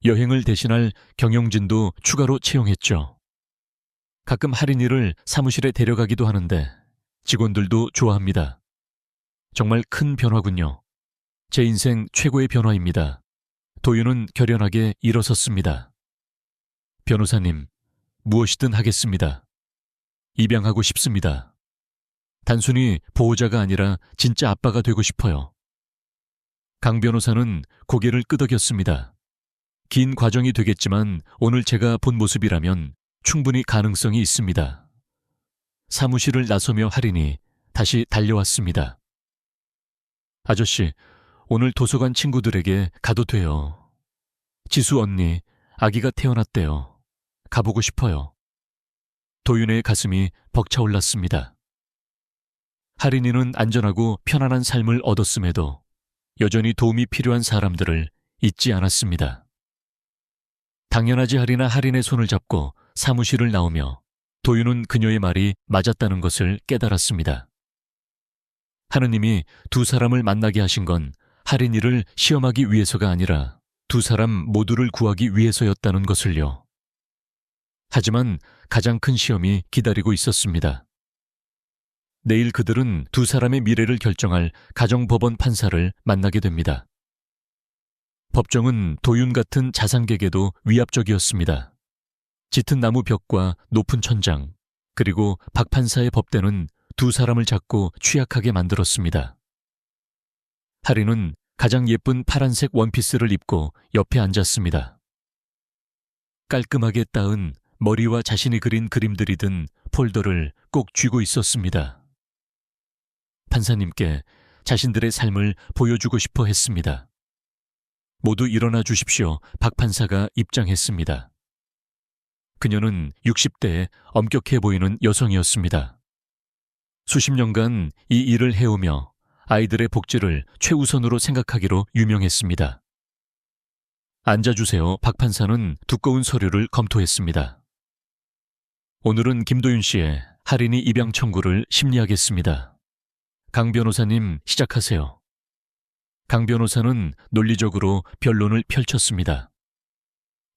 여행을 대신할 경영진도 추가로 채용했죠. 가끔 할인이를 사무실에 데려가기도 하는데 직원들도 좋아합니다. 정말 큰 변화군요. 제 인생 최고의 변화입니다. 도윤은 결연하게 일어섰습니다. 변호사님, 무엇이든 하겠습니다. 입양하고 싶습니다. 단순히 보호자가 아니라 진짜 아빠가 되고 싶어요. 강 변호사는 고개를 끄덕였습니다. 긴 과정이 되겠지만 오늘 제가 본 모습이라면 충분히 가능성이 있습니다. 사무실을 나서며 할인이 다시 달려왔습니다. 아저씨, 오늘 도서관 친구들에게 가도 돼요. 지수 언니, 아기가 태어났대요. 가보고 싶어요. 도윤의 가슴이 벅차올랐습니다. 할인이는 안전하고 편안한 삶을 얻었음에도 여전히 도움이 필요한 사람들을 잊지 않았습니다. 당연하지 하리나 할인의 손을 잡고 사무실을 나오며 도윤은 그녀의 말이 맞았다는 것을 깨달았습니다. 하느님이 두 사람을 만나게 하신 건 할인이를 시험하기 위해서가 아니라 두 사람 모두를 구하기 위해서였다는 것을요. 하지만 가장 큰 시험이 기다리고 있었습니다. 내일 그들은 두 사람의 미래를 결정할 가정법원 판사를 만나게 됩니다. 법정은 도윤 같은 자상객에도 위압적이었습니다. 짙은 나무 벽과 높은 천장, 그리고 박 판사의 법대는 두 사람을 잡고 취약하게 만들었습니다. 하리는 가장 예쁜 파란색 원피스를 입고 옆에 앉았습니다. 깔끔하게 따은 머리와 자신이 그린 그림들이 든 폴더를 꼭 쥐고 있었습니다. 판사님께 자신들의 삶을 보여주고 싶어 했습니다. 모두 일어나 주십시오. 박 판사가 입장했습니다. 그녀는 60대에 엄격해 보이는 여성이었습니다. 수십 년간 이 일을 해오며 아이들의 복지를 최우선으로 생각하기로 유명했습니다. 앉아주세요. 박 판사는 두꺼운 서류를 검토했습니다. 오늘은 김도윤 씨의 할인이 입양 청구를 심리하겠습니다. 강 변호사님, 시작하세요. 강 변호사는 논리적으로 변론을 펼쳤습니다.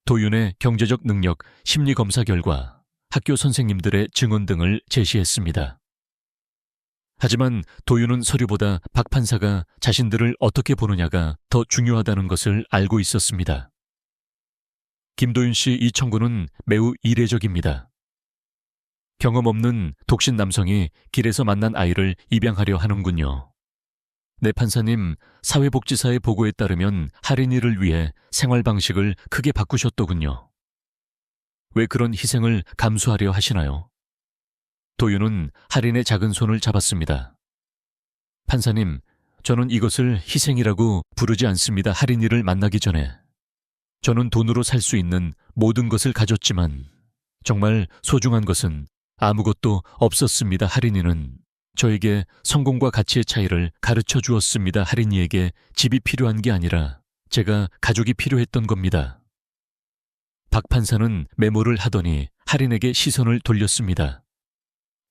도윤의 경제적 능력, 심리검사 결과, 학교 선생님들의 증언 등을 제시했습니다. 하지만 도윤은 서류보다 박 판사가 자신들을 어떻게 보느냐가 더 중요하다는 것을 알고 있었습니다. 김도윤 씨 이 청구는 매우 이례적입니다. 경험 없는 독신 남성이 길에서 만난 아이를 입양하려 하는군요. 네 판사님, 사회복지사의 보고에 따르면 할인이를 위해 생활 방식을 크게 바꾸셨더군요. 왜 그런 희생을 감수하려 하시나요? 도윤은 할인의 작은 손을 잡았습니다. 판사님, 저는 이것을 희생이라고 부르지 않습니다. 할인이를 만나기 전에. 저는 돈으로 살 수 있는 모든 것을 가졌지만 정말 소중한 것은 아무것도 없었습니다. 할인이는 저에게 성공과 가치의 차이를 가르쳐 주었습니다. 할인이에게 집이 필요한 게 아니라 제가 가족이 필요했던 겁니다. 박 판사는 메모를 하더니 할인에게 시선을 돌렸습니다.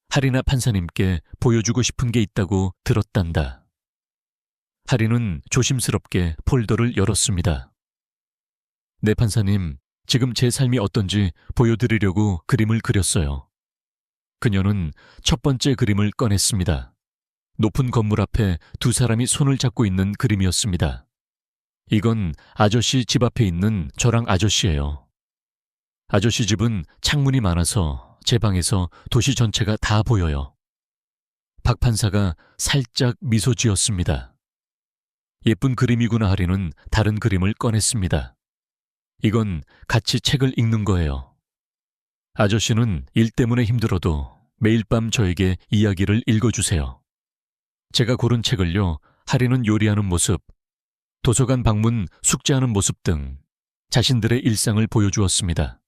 할인아 판사님께 보여주고 싶은 게 있다고 들었단다. 할인은 조심스럽게 폴더를 열었습니다. 네 판사님, 지금 제 삶이 어떤지 보여드리려고 그림을 그렸어요. 그녀는 첫 번째 그림을 꺼냈습니다. 높은 건물 앞에 두 사람이 손을 잡고 있는 그림이었습니다. 이건 아저씨 집 앞에 있는 저랑 아저씨예요. 아저씨 집은 창문이 많아서 제 방에서 도시 전체가 다 보여요. 박 판사가 살짝 미소 지었습니다. 예쁜 그림이구나. 하리는 다른 그림을 꺼냈습니다. 이건 같이 책을 읽는 거예요. 아저씨는 일 때문에 힘들어도 매일 밤 저에게 이야기를 읽어주세요. 제가 고른 책을요, 하리는 요리하는 모습, 도서관 방문 숙제하는 모습 등 자신들의 일상을 보여주었습니다.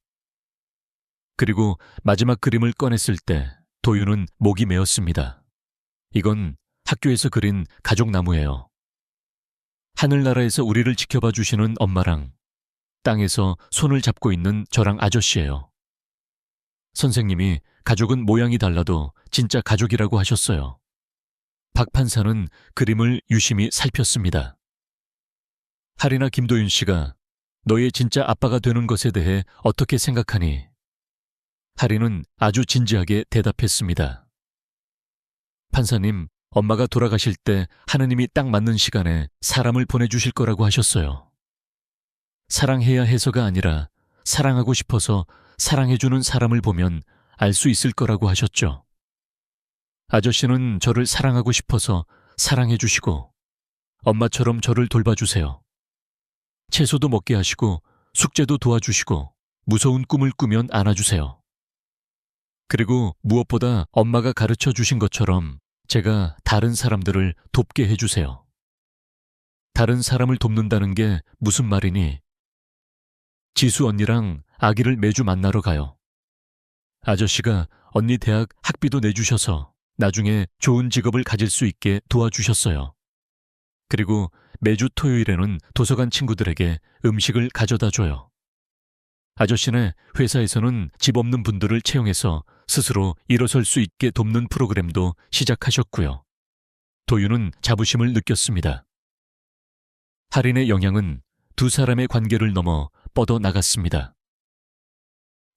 그리고 마지막 그림을 꺼냈을 때 도윤은 목이 메었습니다. 이건 학교에서 그린 가족나무예요. 하늘나라에서 우리를 지켜봐 주시는 엄마랑 땅에서 손을 잡고 있는 저랑 아저씨예요. 선생님이 가족은 모양이 달라도 진짜 가족이라고 하셨어요. 박 판사는 그림을 유심히 살폈습니다. 할이나 김도윤 씨가 너의 진짜 아빠가 되는 것에 대해 어떻게 생각하니? 할이는 아주 진지하게 대답했습니다. 판사님, 엄마가 돌아가실 때 하느님이 딱 맞는 시간에 사람을 보내주실 거라고 하셨어요. 사랑해야 해서가 아니라 사랑하고 싶어서 사랑해주는 사람을 보면 알 수 있을 거라고 하셨죠. 아저씨는 저를 사랑하고 싶어서 사랑해주시고 엄마처럼 저를 돌봐주세요. 채소도 먹게 하시고 숙제도 도와주시고 무서운 꿈을 꾸면 안아주세요. 그리고 무엇보다 엄마가 가르쳐 주신 것처럼 제가 다른 사람들을 돕게 해주세요. 다른 사람을 돕는다는 게 무슨 말이니? 지수 언니랑 아기를 매주 만나러 가요. 아저씨가 언니 대학 학비도 내주셔서 나중에 좋은 직업을 가질 수 있게 도와주셨어요. 그리고 매주 토요일에는 도서관 친구들에게 음식을 가져다 줘요. 아저씨네 회사에서는 집 없는 분들을 채용해서 스스로 일어설 수 있게 돕는 프로그램도 시작하셨고요. 도윤은 자부심을 느꼈습니다. 할인의 영향은 두 사람의 관계를 넘어 뻗어 나갔습니다.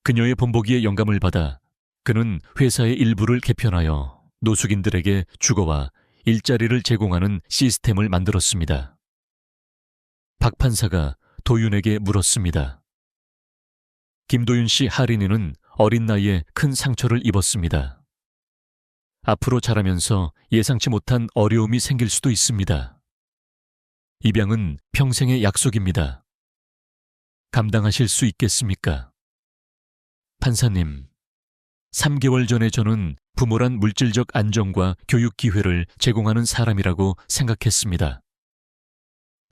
그녀의 본보기에 영감을 받아 그는 회사의 일부를 개편하여 노숙인들에게 주거와 일자리를 제공하는 시스템을 만들었습니다. 박 판사가 도윤에게 물었습니다. 김도윤 씨 할인이는 어린 나이에 큰 상처를 입었습니다. 앞으로 자라면서 예상치 못한 어려움이 생길 수도 있습니다. 입양은 평생의 약속입니다. 감당하실 수 있겠습니까? 판사님, 3개월 전에 저는 부모란 물질적 안정과 교육 기회를 제공하는 사람이라고 생각했습니다.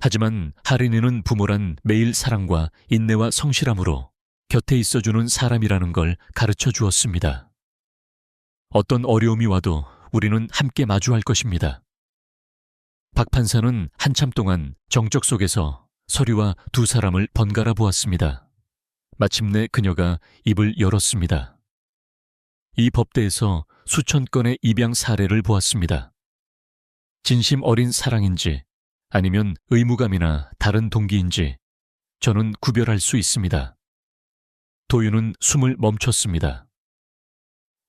하지만 할인이는 부모란 매일 사랑과 인내와 성실함으로 곁에 있어주는 사람이라는 걸 가르쳐 주었습니다. 어떤 어려움이 와도 우리는 함께 마주할 것입니다. 박 판사는 한참 동안 정적 속에서 서류와 두 사람을 번갈아 보았습니다. 마침내 그녀가 입을 열었습니다. 이 법대에서 수천 건의 입양 사례를 보았습니다. 진심 어린 사랑인지 아니면 의무감이나 다른 동기인지 저는 구별할 수 있습니다. 도윤은 숨을 멈췄습니다.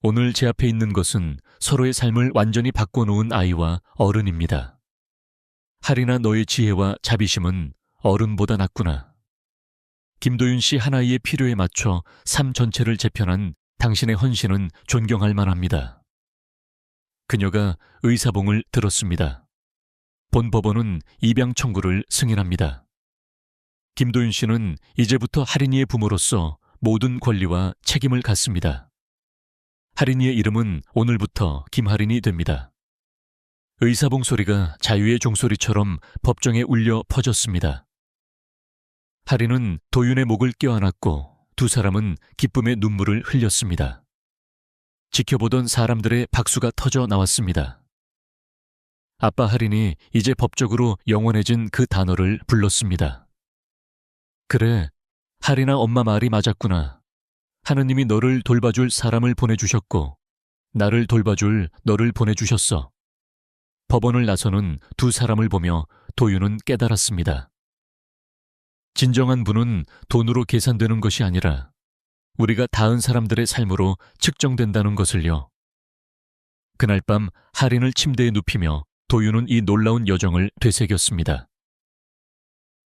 오늘 제 앞에 있는 것은 서로의 삶을 완전히 바꿔놓은 아이와 어른입니다. 할인아, 너의 지혜와 자비심은 어른보다 낫구나. 김도윤 씨 하나이의 필요에 맞춰 삶 전체를 재편한 당신의 헌신은 존경할 만합니다. 그녀가 의사봉을 들었습니다. 본 법원은 입양 청구를 승인합니다. 김도윤 씨는 이제부터 할인이의 부모로서 모든 권리와 책임을 갖습니다. 할인이의 이름은 오늘부터 김할인이 됩니다. 의사봉 소리가 자유의 종소리처럼 법정에 울려 퍼졌습니다. 할인은 도윤의 목을 껴안았고 두 사람은 기쁨의 눈물을 흘렸습니다. 지켜보던 사람들의 박수가 터져 나왔습니다. 아빠 할인이 이제 법적으로 영원해진 그 단어를 불렀습니다. 그래, 할인아, 엄마 말이 맞았구나. 하느님이 너를 돌봐줄 사람을 보내주셨고 나를 돌봐줄 너를 보내주셨어. 법원을 나서는 두 사람을 보며 도윤은 깨달았습니다. 진정한 부는 돈으로 계산되는 것이 아니라 우리가 닿은 사람들의 삶으로 측정된다는 것을요. 그날 밤 할인을 침대에 눕히며 도윤은 이 놀라운 여정을 되새겼습니다.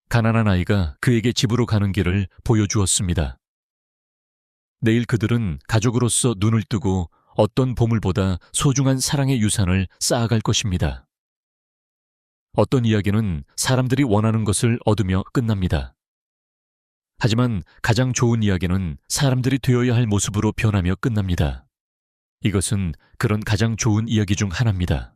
가난한 아이가 그에게 집으로 가는 길을 보여주었습니다. 내일 그들은 가족으로서 눈을 뜨고 어떤 보물보다 소중한 사랑의 유산을 쌓아갈 것입니다. 어떤 이야기는 사람들이 원하는 것을 얻으며 끝납니다. 하지만 가장 좋은 이야기는 사람들이 되어야 할 모습으로 변하며 끝납니다. 이것은 그런 가장 좋은 이야기 중 하나입니다.